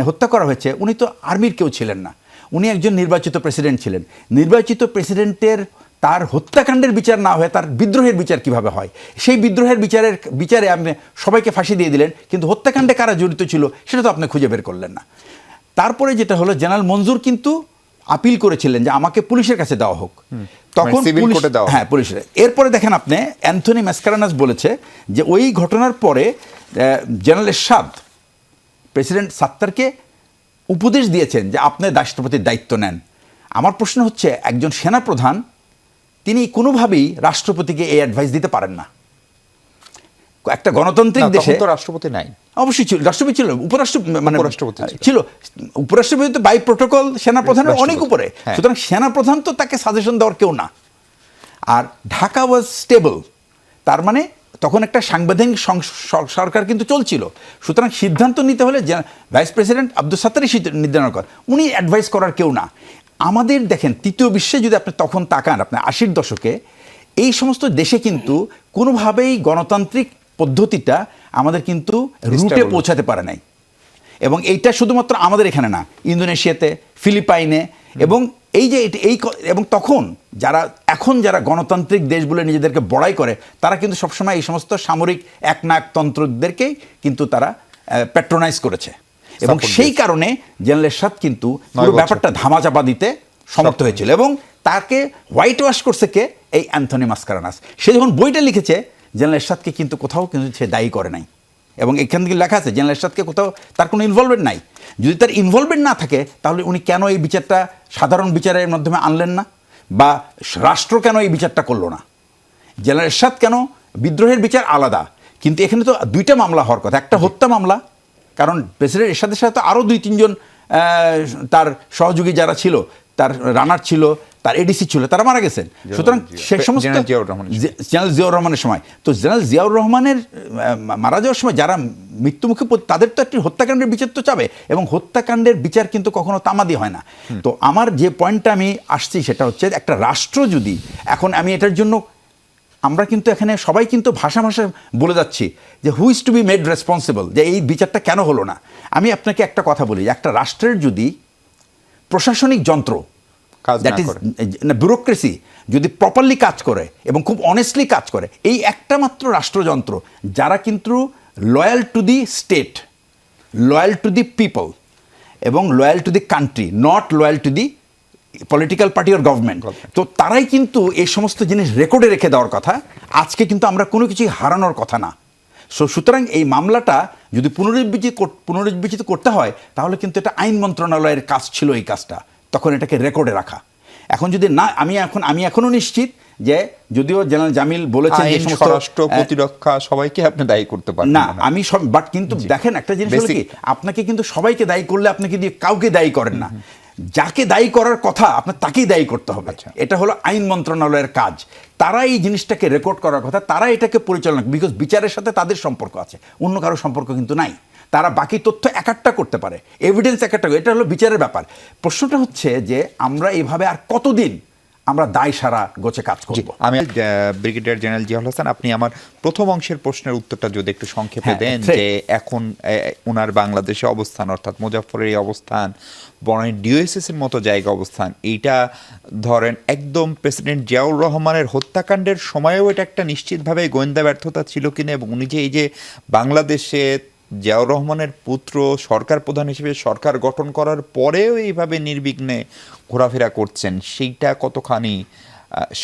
হত্যা করা হয়েছে, উনি তো আর্মির কেউ ছিলেন না, উনি একজন নির্বাচিত প্রেসিডেন্ট ছিলেন। নির্বাচিত প্রেসিডেন্টের তার হত্যাকাণ্ডের বিচার না হয়ে তার বিদ্রোহের বিচার কিভাবে হয়? সেই বিদ্রোহের বিচারে আপনি সবাইকে ফাঁসি দিয়ে দিলেন, কিন্তু হত্যাকাণ্ডে কারা জড়িত ছিল সেটা তো আপনি খুঁজে বের করলেন না। তারপরে যেটা হলো, জেনারেল মঞ্জুর কিন্তু আপিল করেছিলেন যে আমাকে পুলিশের কাছে দেওয়া হোক, তখন পুলিশের। এরপরে দেখেন আপনি, অ্যান্থনি ম্যাসকারানাস বলেছে যে ওই ঘটনার পরে জেনারেল এরশাদ প্রেসিডেন্ট সাত্তারকে উপদেশ দিয়েছেন যে আপনি রাষ্ট্রপতির দায়িত্ব নেন। আমার প্রশ্ন হচ্ছে, একজন সেনাপ্রধান তিনি কোনোভাবেই রাষ্ট্রপতিকে এই অ্যাডভাইস দিতে পারেন না। একটা গণতান্ত্রিক দেশে তো রাষ্ট্রপতি নাই, অবশ্যই ছিল, রাষ্ট্রপতি ছিল, উপরাষ্ট্রপতি ছিল, উপরাষ্ট্রপতি তো বাই প্রোটোকল সেনাপ্রধানের অনেক উপরে। সুতরাং সেনাপ্রধান তো তাকে সাজেশন দেওয়ার কেউ না। আর ঢাকা ওয়াজ স্টেবল, তার মানে তখন একটা সাংবিধানিক সরকার কিন্তু চলছিল। সুতরাং সিদ্ধান্ত নিতে হলে ভাইস প্রেসিডেন্ট আব্দুল সাত্তারই নির্ধারণ করেন, উনি অ্যাডভাইস করার কেউ না। আমাদের দেখেন তৃতীয় বিশ্বে যদি আপনি তখন তাকান, আপনার 80-র দশকে এই সমস্ত দেশে কিন্তু কোনোভাবেই গণতান্ত্রিক পদ্ধতিটা আমাদের কিন্তু রুটে পৌঁছাতে পারে নাই। এবং এইটা শুধুমাত্র আমাদের এখানে না, ইন্দোনেশিয়াতে, ফিলিপাইনে, এবং এই যে এবং তখন যারা গণতান্ত্রিক দেশ বলে নিজেদেরকে বড়াই করে, তারা কিন্তু সবসময় এই সমস্ত সামরিক একনায়কতন্ত্রদেরকেই কিন্তু তারা প্যাট্রোনাইজ করেছে, এবং সেই কারণে জেনারেল এরশাদ কিন্তু পুরো ব্যাপারটা ধামাচাপা দিতে সমর্থ হয়েছিল। এবং তাকে হোয়াইট ওয়াশ করছে কে? এই অ্যান্থনি মাসকারেনাস। সে যখন বইটা লিখেছে, জেনারেল এরশাদকে কিন্তু কোথাও কিন্তু সে দায়ী করে নাই, এবং এখান থেকে লেখা আছে জেনারেল এরশাদকে কোথাও তার কোনো ইনভলভমেন্ট নাই। যদি তার ইনভলভমেন্ট না থাকে, তাহলে উনি কেন এই বিচারটা সাধারণ বিচারের মাধ্যমে আনলেন না, বা রাষ্ট্র কেন এই বিচারটা করলো না? জেনারেল এরশাদ কেন? বিদ্রোহের বিচার আলাদা, কিন্তু এখানে তো দুইটা মামলা হওয়ার কথা। একটা হত্যা মামলা, কারণ প্রেসিডেন্ট এরশাদের সাথে তো আরও 2-3 জন তার সহযোগী যারা ছিল, তার রানার ছিল, তার এডিসি ছিল, তারা মারা গেছেন। সুতরাং সে সমস্ত জেনারেল জিয়াউর রহমানের সময়, তো জেনারেল জিয়াউর রহমানের মারা যাওয়ার সময় যারা মৃত্যুমুখে, তাদের তো একটি হত্যাকাণ্ডের বিচার তো চাবে, এবং হত্যাকাণ্ডের বিচার কিন্তু কখনো তামাদি হয় না। তো আমার যে পয়েন্টটা আমি আসছি সেটা হচ্ছে, একটা রাষ্ট্র যদি এখন, আমি এটার জন্য আমরা কিন্তু এখানে সবাই কিন্তু ভাষা বলে যাচ্ছি যে who is to be made responsible, যে এই বিচারটা কেন হলো না। আমি আপনাকে একটা কথা বলি, একটা রাষ্ট্রের যদি প্রশাসনিক যন্ত্র, দ্যাট ইজ ব্যুরোক্রেসি, যদি প্রপারলি কাজ করে এবং খুব অনেস্টলি কাজ করে, এই একটা মাত্র রাষ্ট্রযন্ত্র যারা কিন্তু loyal to the state, loyal to the people, এবং loyal to the country, not loyal to the political party or government, তো তারাই কিন্তু এই সমস্ত জিনিস রেকর্ডে রেখে দেওয়ার কথা। আজকে কিন্তু আমরা কোনো কিছুই হারানোর কথা না। সুতরাং এই মামলাটা যদি পুনরুজ্জীবিত করতে হয়, তাহলে কিন্তু এটা আইন মন্ত্রণালয়ের কাজ ছিল এই কাজটা, তখন এটাকে রেকর্ডে রাখা। এখন যদি না, আমি এখনো নিশ্চিত যে, যদিও জেনারেল জামিল বলেছেন যে সমস্ত রাষ্ট্র প্রতিরক্ষা সবাইকে আপনি দায়ী করতে পারেন না, আমি সব, বাট কিন্তু দেখেন একটা জিনিস হলো কি, আপনাকে কিন্তু সবাইকে দায়ী করলে আপনাকে দিয়ে কাউকে দায়ী করেন না, যাকে দায়ী করার কথা আপনার তাকেই দায়ী করতে হবে। এটা হলো আইন মন্ত্রণালয়ের কাজ, তারা এই জিনিসটাকে রেকর্ড করার কথা, তারা এটাকে পরিচালনা, বিকজ বিচারের সাথে তাদের সম্পর্ক আছে, অন্য কারো সম্পর্ক কিন্তু নাই। তারা বাকি তথ্য একটা করতে পারে, এভিডেন্স একটা, এটা হলো বিচারের ব্যাপার। প্রশ্নটা হচ্ছে যে আমরা এইভাবে আর কতদিন আমরা দায় সারা গোছে কাজ করব? আমি ব্রিগেডিয়ার জেনারেল জিয়াউল হাসান, আপনি আমার প্রথম অংশের প্রশ্নের উত্তরটা যদি একটু সংক্ষেপে দেন, যে এখন ওনার বাংলাদেশে অবস্থান, অর্থাৎ মুজাফফরের এই অবস্থান, বনানী ডিওএসএস এর মতো জায়গা অবস্থান, এইটা ধরেন একদম প্রেসিডেন্ট জিয়াউর রহমানের হত্যাকাণ্ডের সময়ও এটা একটা নিশ্চিতভাবে গোয়েন্দা ব্যর্থতা ছিল কিনা, এবং উনি যে এই যে বাংলাদেশে জিয়াউর রহমানের পুত্র সরকার প্রধান হিসেবে সরকার গঠন করার পরেও এইভাবে নির্বিঘ্নে ঘোরাফেরা করছেন, সেইটা কতখানি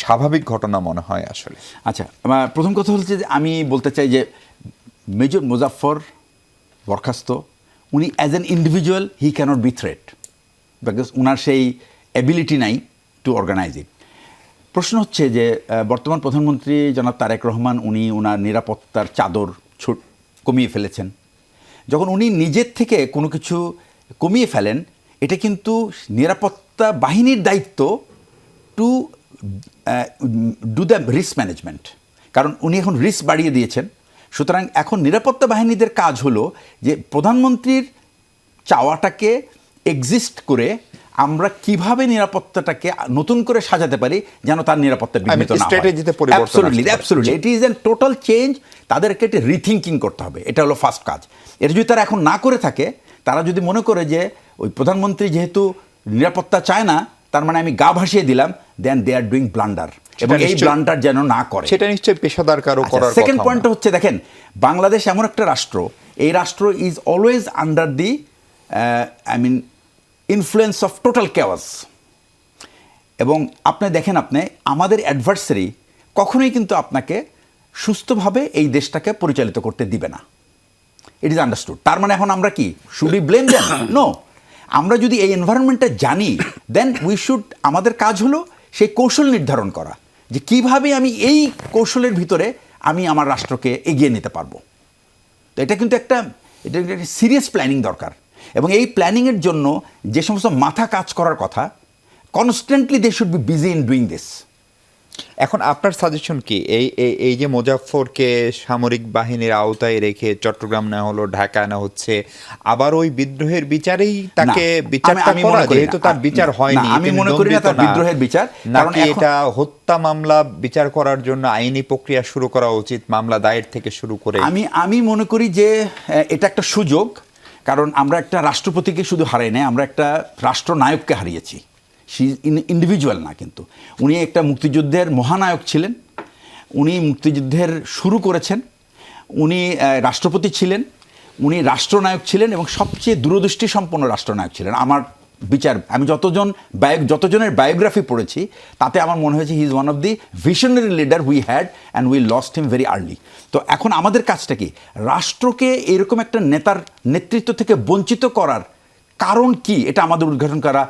স্বাভাবিক ঘটনা মনে হয় আসলে? আচ্ছা, আমার প্রথম কথা হচ্ছে যে আমি বলতে চাই যে মেজর মুজাফফর বরখাস্ত, উনি as an individual he cannot be threat, because উনার সেই অ্যাবিলিটি নাই টু অর্গানাইজ ইট। প্রশ্ন হচ্ছে যে বর্তমান প্রধানমন্ত্রী জনাব তারেক রহমান, উনি ওনার নিরাপত্তার চাদর কমিয়ে ফেলেছেন। যখন উনি নিজের থেকে কোনো কিছু কমিয়ে ফেলেন, এটা কিন্তু নিরাপত্তা বাহিনীর দায়িত্ব to do the risk management, কারণ উনি এখন রিস্ক বাড়িয়ে দিয়েছেন। সুতরাং এখন নিরাপত্তা বাহিনীদের কাজ হলো যে প্রধানমন্ত্রীর চাওয়াটাকে এক্সিস্ট করে আমরা কিভাবে নিরাপত্তাটাকে নতুন করে সাজাতে পারি যেন তার নিরাপত্তা বিঘ্নিত না হয়। Absolutely, it is a total change. তাদেরকে একটা রিথিঙ্কিং করতে হবে, এটা হলো ফার্স্ট কাজ। এটা যদি তারা এখন না করে থাকে, তারা যদি মনে করে যে ওই প্রধানমন্ত্রী যেহেতু নিরাপত্তা চায় না, তার মানে আমি গা ভাসিয়ে দিলাম, দেন দে আর ডুইং ব্লান্ডার, এবং এই ব্লান্ডার যেন না করে, সেটা নিশ্চয়ই পেশাদার কারো করার কথা। সেকেন্ড পয়েন্টটা হচ্ছে, দেখেন বাংলাদেশ এমন একটা রাষ্ট্র, এই রাষ্ট্র is always under the influence of total chaos. এবং আপনি দেখেন, আমাদের অ্যাডভার্সারি কখনোই কিন্তু আপনাকে সুস্থভাবে এই দেশটাকে পরিচালিত করতে দিবে না। It is understood. তার মানে এখন আমরা কি should we blame them? No. আমরা যদি এই এনভায়রনমেন্টটা জানি, দেন উই শুড, আমাদের কাজ হলো সেই কৌশল নির্ধারণ করা, যে কিভাবে আমি এই কৌশলের ভিতরে আমি আমার রাষ্ট্রকে এগিয়ে নিতে পারবো। তো এটা কিন্তু একটা সিরিয়াস প্ল্যানিং দরকার, এবং এই প্ল্যানিংয়ের জন্য যে সমস্ত মাথা কাজ করার কথা, constantly they should be busy in doing this. এখন আপনার সাজেশন কি, এই যে মুজাফফরকে সামরিক বাহিনীর আওতায় রেখে চট্টগ্রাম না হলো, ঢাকা না হচ্ছে, আবার ওই বিদ্রোহের বিচারেই তাকে বিচারটা করা, যেহেতু তার বিচার হয়নি? আমি মনে করি না তার বিদ্রোহের বিচার, কারণ এটা হত্যা মামলা বিচার করার জন্য আইনি প্রক্রিয়া শুরু করা উচিত, মামলা দায়ের থেকে শুরু করে। আমি মনে করি যে এটা একটা সুযোগ, কারণ আমরা একটা রাষ্ট্রপতিকে শুধু হারাই নাই, আমরা একটা রাষ্ট্রনায়ককে হারিয়েছি। সি ইন্ডিভিজুয়াল না, কিন্তু উনি একটা মুক্তিযুদ্ধের মহানায়ক ছিলেন, উনি মুক্তিযুদ্ধের শুরু করেছেন, উনি রাষ্ট্রপতি ছিলেন, উনি রাষ্ট্রনায়ক ছিলেন এবং সবচেয়ে দূরদৃষ্টি সম্পন্ন রাষ্ট্রনায়ক ছিলেন। আমার বিচার, আমি যতজনের বায়োগ্রাফি পড়েছি তাতে আমার মনে হয়েছে he is one of the visionary leader we had and we lost him very early. তো এখন আমাদের কাজটা কি, রাষ্ট্রকে এরকম একটা নেতার নেতৃত্ব থেকে বঞ্চিত করার কারণ কি, এটা আমাদের উদ্ঘাটন করা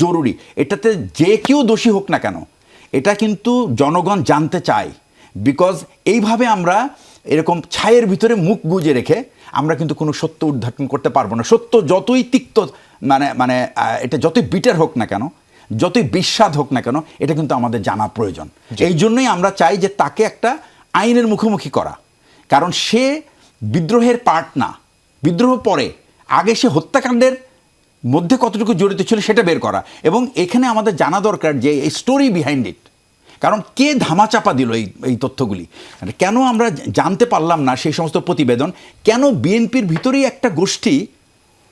জরুরি। এটাতে যে কেউ দোষী হোক না কেন, এটা কিন্তু জনগণ জানতে চায়। বিকজ এইভাবে আমরা এরকম ছায়ের ভিতরে মুখ গুজে রেখে আমরা কিন্তু কোনো সত্য উদ্ঘাটন করতে পারবো না। সত্য যতই তিক্ত, মানে এটা যতই বিটার হোক না কেন, যতই বিস্বাদ হোক না কেন, এটা কিন্তু আমাদের জানা প্রয়োজন। এই জন্যই আমরা চাই যে তাকে একটা আইনের মুখোমুখি করা, কারণ সে বিদ্রোহের পার্ট না, বিদ্রোহ পরে, আগে সে হত্যাকাণ্ডের মধ্যে কতটুকু জড়িত ছিল সেটা বের করা। এবং এখানে আমাদের জানা দরকার যে এই স্টোরি বিহাইন্ড ইট, কারণ কে ধামাচাপা দিল এই তথ্যগুলি, কেন আমরা জানতে পারলাম না সেই সমস্ত প্রতিবেদন, কেন বিএনপির ভিতরেই একটা গোষ্ঠী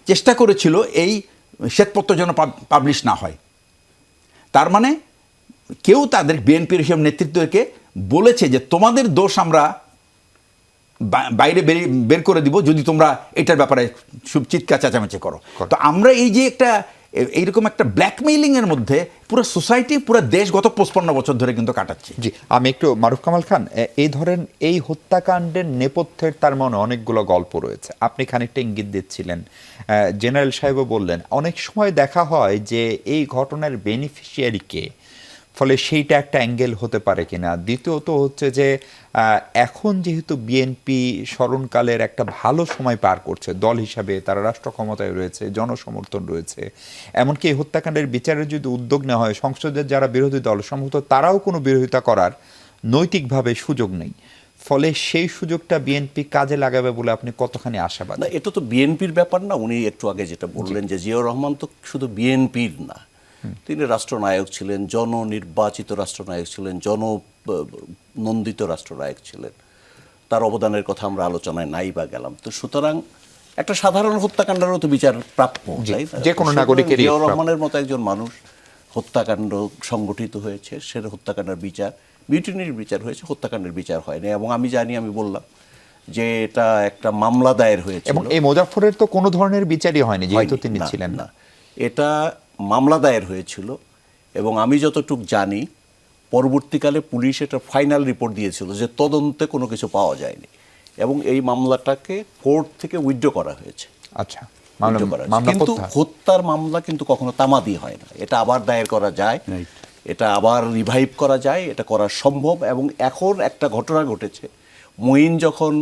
চেষ্টা করেছিল এই শ্বেতপত্র যেন পাবলিশ না হয়। তার মানে কেউ তাদের বিএনপির হিসেবে নেতৃত্বকে বলেছে যে তোমাদের দোষ আমরা বাইরে বের করে দিব যদি তোমরা এটার ব্যাপারে খুব চিৎকার চেঁচামেচি করো। তো আমরা এই যে একটা এইরকম একটা ব্ল্যাকমেইলিংয়ের মধ্যে পুরো সোসাইটি, পুরো দেশ গত 55 বছর ধরে কিন্তু কাটাচ্ছে। জি, আমি একটু মারুফ কামাল খান, এই ধরেন এই হত্যাকাণ্ডের নেপথ্যের তার মনে অনেকগুলো গল্প রয়েছে, আপনি খানিকটা ইঙ্গিত দিচ্ছিলেন, জেনারেল সাহেবও বললেন অনেক সময় দেখা হয় যে এই ঘটনার বেনিফিশিয়ারিকে, ফলে সেইটা একটা অ্যাঙ্গেল হতে পারে কিনা। দ্বিতীয়ত হচ্ছে যে এখন যেহেতু বিএনপি স্মরণকালের একটা ভালো সময় পার করছে, দল হিসাবে তারা রাষ্ট্র ক্ষমতায় রয়েছে, জনসমর্থন রয়েছে, এমনকি এই হত্যাকাণ্ডের বিচারের যদি উদ্যোগ নেওয়া হয়, সংসদের যারা বিরোধী দল সম্ভবত তারাও কোনো বিরোধিতা করার নৈতিকভাবে সুযোগ নেই, ফলে সেই সুযোগটা বিএনপি কাজে লাগাবে বলে আপনি কতখানি আশাবাদী? না, এটা তো বিএনপির ব্যাপার না। উনি একটু আগে যেটা বললেন যে জিয়াউর রহমান তো শুধু বিএনপির না, তিনি রাষ্ট্রনায়ক ছিলেন, জননির্বাচিত রাষ্ট্রনায়ক ছিলেন, জননন্দিত রাষ্ট্রনায়ক ছিলেন। তার অবদানের কথা আমরা আলোচনায় নাই বা গেলাম। তো সুতরাং একটা সাধারণ হত্যাকাণ্ডেরও তো বিচার প্রাপ্য, তাই না? যে কোনো নাগরিকেরই জিয়াউর রহমানের মতো একজন মানুষ, হত্যাকাণ্ড সংগঠিত হয়েছে, সে হত্যাকাণ্ডের বিচার, মিউটিনির বিচার হয়েছে, হত্যাকাণ্ডের বিচার হয়নি। এবং আমি জানি, আমি বললাম যে এটা একটা মামলা দায়ের হয়েছে, এবং এই মোজাফফরের তো কোনো ধরনের বিচারই হয়নি যেহেতু তিনি ছিলেন না। এটা মামলা দায়ের হয়েছিল এবং আমি যতটুকু জানি পরবর্তীকালে পুলিশ এটা ফাইনাল রিপোর্ট দিয়েছিল যে তদন্তে কোনো কিছু পাওয়া যায়নি এবং এই মামলাটাকে কোর্ট থেকে উইথড্র করা হয়েছে। আচ্ছা, কিন্তু হত্যার মামলা কিন্তু কখনো তামাদি হয় না, এটা আবার দায়ের করা যায়, এটা আবার রিভাইভ করা যায়, এটা করা সম্ভব। এবং এখন একটা ঘটনা ঘটেছে, মঈন যখন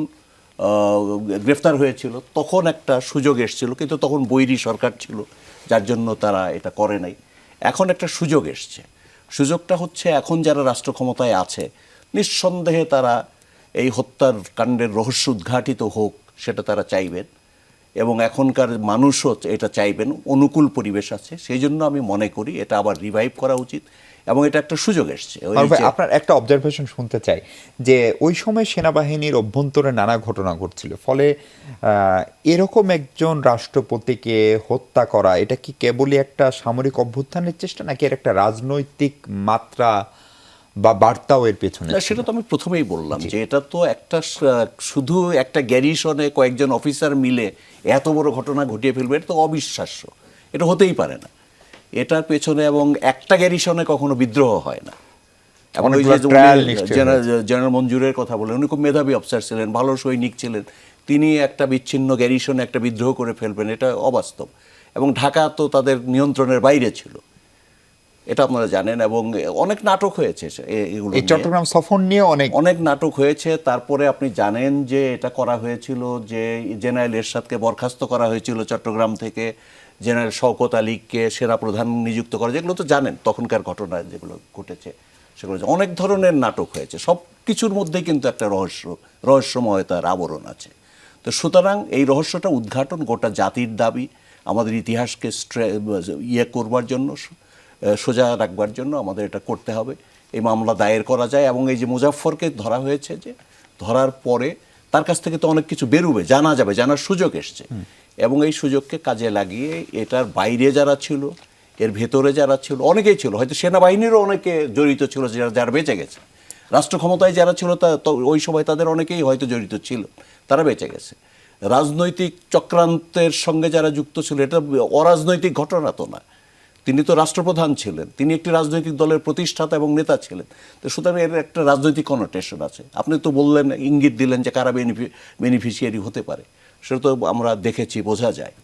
গ্রেফতার হয়েছিল তখন একটা সুযোগ এসেছিল, কিন্তু তখন বৈরী সরকার ছিল, যার জন্য তারা এটা করে নাই। এখন একটা সুযোগ এসছে, সুযোগটা হচ্ছে এখন যারা রাষ্ট্র ক্ষমতায় আছে নিঃসন্দেহে তারা এই হত্যার কাণ্ডের রহস্য উদ্ঘাটিত হোক সেটা তারা চাইবেন এবং এখনকার মানুষও এটা চাইবেন, অনুকূল পরিবেশ আছে। সেই জন্য আমি মনে করি এটা আবার রিভাইভ করা উচিত এবং এটা একটা সুযোগ এসছে। আপনার একটা অবজারভেশন শুনতে চাই যে ওই সময় সেনাবাহিনীর অভ্যন্তরে নানা ঘটনা ঘটছিল, ফলে এরকম একজন রাষ্ট্রপতিকে হত্যা করা, এটা কি কেবলই একটা সামরিক অভ্যুত্থানের চেষ্টা নাকি এর একটা রাজনৈতিক মাত্রা বা বার্তাও এর পেছনে? সেটা তো আমি প্রথমেই বললাম যে এটা তো একটা শুধু একটা গ্যারিসনে কয়েকজন অফিসার মিলে এত বড় ঘটনা ঘটিয়ে ফেলবে, এটা তো অবিশ্বাস্য, এটা হতেই পারে না। এটার পেছনে এবং একটা গ্যারিসনে কখনো বিদ্রোহ হয় না। এবং ওই যে জেনারেল মঞ্জুরের কথা বলেন, উনি খুব মেধাবী অফিসার ছিলেন, ভালো সৈনিক ছিলেন, তিনি একটা বিচ্ছিন্ন গ্যারিসনে একটা বিদ্রোহ করে ফেলবেন, এটা অবাস্তব। এবং ঢাকা তো তাদের নিয়ন্ত্রণের বাইরে ছিল, এটা আপনারা জানেন। এবং অনেক নাটক হয়েছে এগুলো, চট্টগ্রাম সফর নিয়ে অনেক নাটক হয়েছে। তারপরে আপনি জানেন যে এটা করা হয়েছিল যে জেনারেল এরশাদকে বরখাস্ত করা হয়েছিল চট্টগ্রাম থেকে, জেনারেল শওকত আলীকে সেনা প্রধান নিযুক্ত করা, যেগুলো তো জানেন তখনকার ঘটনা যেগুলো ঘটেছে সেগুলো। অনেক ধরনের নাটক হয়েছে, সব কিছুর মধ্যেই কিন্তু একটা রহস্যময়তার আবরণ আছে। তো সুতরাং এই রহস্যটা উদ্ঘাটন গোটা জাতির দাবি, আমাদের ইতিহাসকে করবার জন্য, সোজা রাখবার জন্য আমাদের এটা করতে হবে। এই মামলা দায়ের করা যায় এবং এই যে মুজাফফরকে ধরা হয়েছে, যে ধরার পরে তার কাছ থেকে তো অনেক কিছু বেরোবে, জানা যাবে, জানার সুযোগ এসছে। এবং এই সুযোগকে কাজে লাগিয়ে এটার বাইরে যারা ছিল, এর ভেতরে যারা ছিল, অনেকেই ছিল, হয়তো সেনাবাহিনীরও অনেকে জড়িত ছিল, যারা বেঁচে গেছে। রাষ্ট্র ক্ষমতায় যারা ছিল ওই সময় তাদের অনেকেই হয়তো জড়িত ছিল, তারা বেঁচে গেছে। রাজনৈতিক চক্রান্তের সঙ্গে যারা যুক্ত ছিল, এটা অরাজনৈতিক ঘটনা তো না। তিনি তো রাষ্ট্রপ্রধান ছিলেন, তিনি একটি রাজনৈতিক দলের প্রতিষ্ঠাতা এবং নেতা ছিলেন। তো সুতরাং এর একটা রাজনৈতিক কনোটেশন আছে। আপনি তো বললেন, ইঙ্গিত দিলেন যে কারা বেনিফিশিয়ারি হতে পারে, সেটা তো আমরা দেখেছি, বোঝা যায়।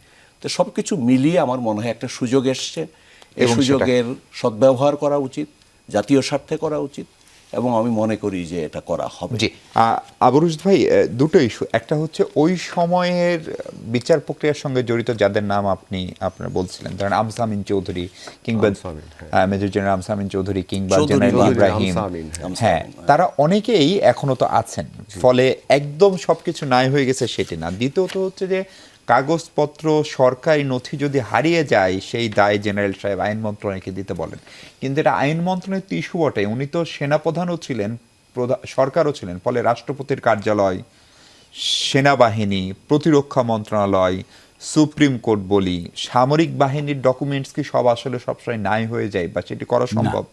তো সব কিছু মিলিয়ে আমার মনে হয় একটা সুযোগ এসছে, এই এবং সুযোগের সদ্ব্যবহার করা উচিত, জাতীয় স্বার্থে করা উচিত, এবং আমি মনে করি যে এটা করা হবে। জি, আবরুজ ভাই, দুটো ইস্যু। একটা হচ্ছে ওই সময়ের বিচার প্রক্রিয়ার সঙ্গে জড়িত যাদের নাম আপনারা বলছিলেন, ধরেন আমসামিন চৌধুরী কিংবা মেজর জেনারেল আমসামিন চৌধুরী কিংবা জেনারেল ইব্রাহিম, হ্যাঁ, তারা অনেকেই এখনো তো আছেন। ফলে একদম সবকিছু নাই হয়ে গেছে সেটি না। দ্বিতীয়ত হচ্ছে যে কাগজপত্র, সরকারি নথি যদি হারিয়ে যায়, সেই দায় জেনারেল সাহেব আইন মন্ত্রণালয়কে দিতে বলেন। কিন্তু এটা আইন মন্ত্রণালয়ের তো ইস্যু বটে। উনি তো সেনাপ্রধানও ছিলেন, সরকারও ছিলেন। ফলে রাষ্ট্রপতির কার্যালয়, সেনাবাহিনী, প্রতিরক্ষা মন্ত্রণালয়, সুপ্রিম কোর্ট বলি, সামরিক বাহিনীর ডকুমেন্টস কি সব আসলে সবসময় নাই হয়ে যায় বা সেটি করা সম্ভব?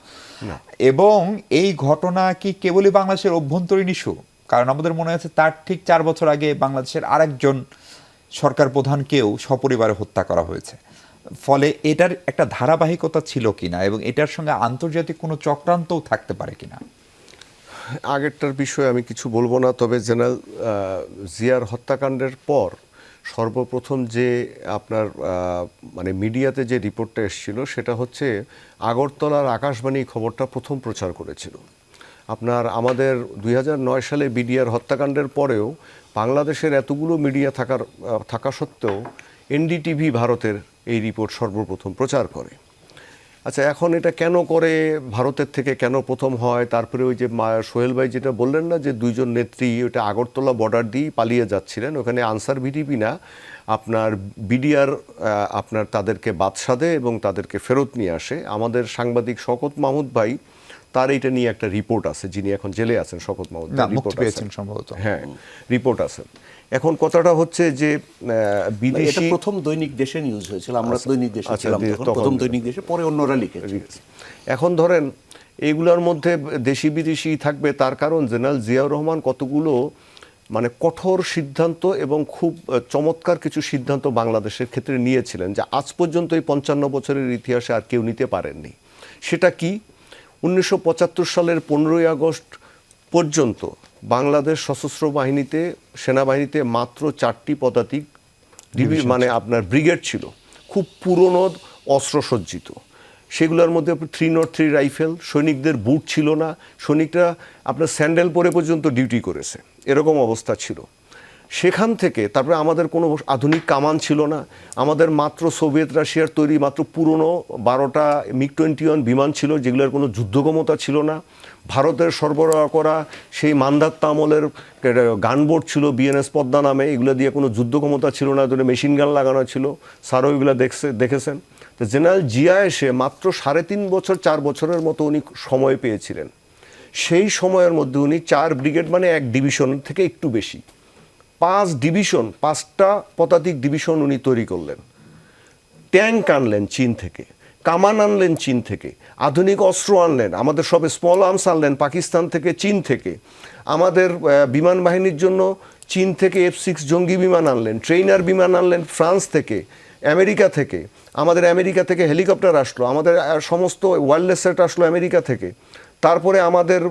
এবং এই ঘটনা কি কেবলই বাংলাদেশের অভ্যন্তরীণ ইস্যু? কারণ আমাদের মনে আছে তার ঠিক 4 বছর আগে বাংলাদেশের আরেকজন সরকার প্রধানকেও সপরিবারে হত্যা করা হয়েছে। ফলে এটার একটা ধারাবাহিকতা ছিল কিনা এবং এটার সঙ্গে আন্তর্জাতিক কোনো চক্রান্তও থাকতে পারে কিনা? আগেরটার বিষয়ে আমি কিছু বলবো না, তবে জেনারেল জিয়ার হত্যাকাণ্ডের পর সর্বপ্রথম যে আপনার মানে মিডিয়াতে যে রিপোর্টটা এসেছিল, সেটা হচ্ছে আগরতলার আকাশবাণী খবরটা প্রথম প্রচার করেছিল। আপনার আমাদের 2009 সালে বিডিআর হত্যাকাণ্ডের পরেও বাংলাদেশের এতগুলো মিডিয়া থাকা সত্ত্বেও এনডিটিভি ভারতের এই রিপোর্ট সর্বপ্রথম প্রচার করে। আচ্ছা, এখন এটা কেন করে, ভারতের থেকে কেন প্রথম হয়? তারপরে ওই যে সোহেল ভাই যেটা বললেন না, যে দুইজন নেত্রী ওটা আগরতলা বর্ডার দিয়েই পালিয়ে যাচ্ছিলেন, ওখানে আনসার ভিডিপি না, আপনার বিডিআর আপনার তাদেরকে বাদশাদে এবং তাদেরকে ফেরত নিয়ে আসে। আমাদের সাংবাদিক শওকত মাহমুদ ভাই, তার এটা নিয়ে একটা রিপোর্ট আছে, যিনি এখন জেলে আছেন, শওকত মাহমুদ রিপোর্ট পেয়েছেন সম্ভবত, হ্যাঁ, রিপোর্ট আছে। এখন কথাটা হচ্ছে যে এটা প্রথম দৈনিক দেশে নিউজ হয়েছিল, আমরা দৈনিক দেশে ছিলাম তখন, প্রথম দৈনিক দেশে, পরে অন্যরা লিখেছে। এখন ধরেন এইগুলোর মধ্যে দেশি বিদেশি থাকবে, তার কারণ জেনারেল জিয়াউর রহমান কতগুলো মানে কঠোর সিদ্ধান্ত এবং খুব চমৎকার কিছু সিদ্ধান্ত বাংলাদেশের ক্ষেত্রে নিয়েছিলেন, যা আজ পর্যন্ত এই 55 বছরের ইতিহাসে আর কেউ নিতে পারেননি। সেটা কি? 1975 সালের 15ই আগস্ট পর্যন্ত বাংলাদেশ সশস্ত্র বাহিনীতে, সেনাবাহিনীতে মাত্র 4টি পদাতিক মানে আপনার ব্রিগেড ছিল, খুব পুরনো অস্ত্রসজ্জিত। সেগুলোর মধ্যে 303 রাইফেল, সৈনিকদের বুট ছিল না, সৈনিকরা আপনার স্যান্ডেল পরে পর্যন্ত ডিউটি করেছে, এরকম অবস্থা ছিল। সেখান থেকে তারপরে আমাদের কোনো আধুনিক কামান ছিল না, আমাদের মাত্র সোভিয়েত রাশিয়ার তৈরি মাত্র পুরনো 12টা MiG-21 বিমান ছিল, যেগুলোর কোনো যুদ্ধক্ষমতা ছিল না। ভারতের সরবরাহ করা সেই মান্দাত্তা আমলের গানবোট ছিল বিএনএস পদ্মা নামে, এগুলো দিয়ে কোনো যুদ্ধক্ষমতা ছিল না, ধরে মেশিন গান লাগানো ছিল। স্যারও এগুলো দেখেছেন। তো জেনারেল জিয়া এসে মাত্র 3.5 বছর 4 বছরের মতো উনি সময় পেয়েছিলেন। সেই সময়ের মধ্যে উনি 4 ব্রিগেড মানে 1 ডিভিশন থেকে একটু বেশি, 5 ডিভিশন, 5টা পদাতিক ডিভিশন উনি তৈরি করলেন। ট্যাঙ্ক আনলেন চীন থেকে, কামান আনলেন চীন থেকে, আধুনিক অস্ত্র আনলেন, আমাদের সব স্মল আর্মস আনলেন পাকিস্তান থেকে, চীন থেকে। আমাদের বিমান বাহিনীর জন্য চীন থেকে F-6 জঙ্গি বিমান আনলেন, ট্রেইনার বিমান আনলেন ফ্রান্স থেকে, আমেরিকা থেকে। আমাদের আমেরিকা থেকে হেলিকপ্টার আসলো, আমাদের সমস্ত ওয়্যারলেস সেট আসলো আমেরিকা থেকে। তারপরে আমাদের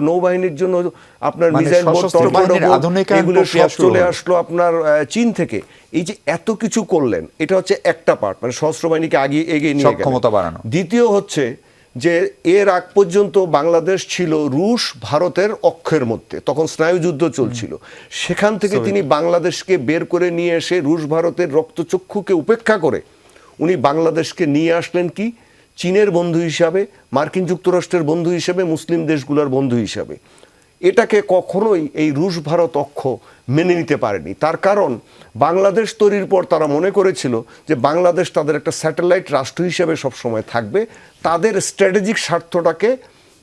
নৌবাহিনীর জন্য আপনার মিসাইল এগুলো সব চলে আসলো আপনার চীন থেকে। এই যে এত কিছু করলেন, এটা হচ্ছে একটা পার্ট, মানে সশস্ত্র বাহিনীকে এগিয়ে নিয়ে ক্ষমতা বাড়ানো। দ্বিতীয় হচ্ছে যে এর আগ পর্যন্ত বাংলাদেশ ছিল রুশ ভারতের অক্ষের মধ্যে, তখন স্নায়ুযুদ্ধ চলছিল। সেখান থেকে তিনি বাংলাদেশকে বের করে নিয়ে এসে রুশ ভারতের রক্তচক্ষুকে উপেক্ষা করে উনি বাংলাদেশকে নিয়ে আসলেন কি চীনের বন্ধু হিসাবে, মার্কিন যুক্তরাষ্ট্রের বন্ধু হিসাবে, মুসলিম দেশগুলোর বন্ধু হিসাবে। এটাকে কখনোই এই রুশ ভারত অক্ষ মেনে নিতে পারেনি। তার কারণ বাংলাদেশ তৈরির পর তারা মনে করেছিল যে বাংলাদেশ তাদের একটা স্যাটেলাইট রাষ্ট্র হিসেবে সবসময় থাকবে, তাদের স্ট্র্যাটেজিক স্বার্থটাকে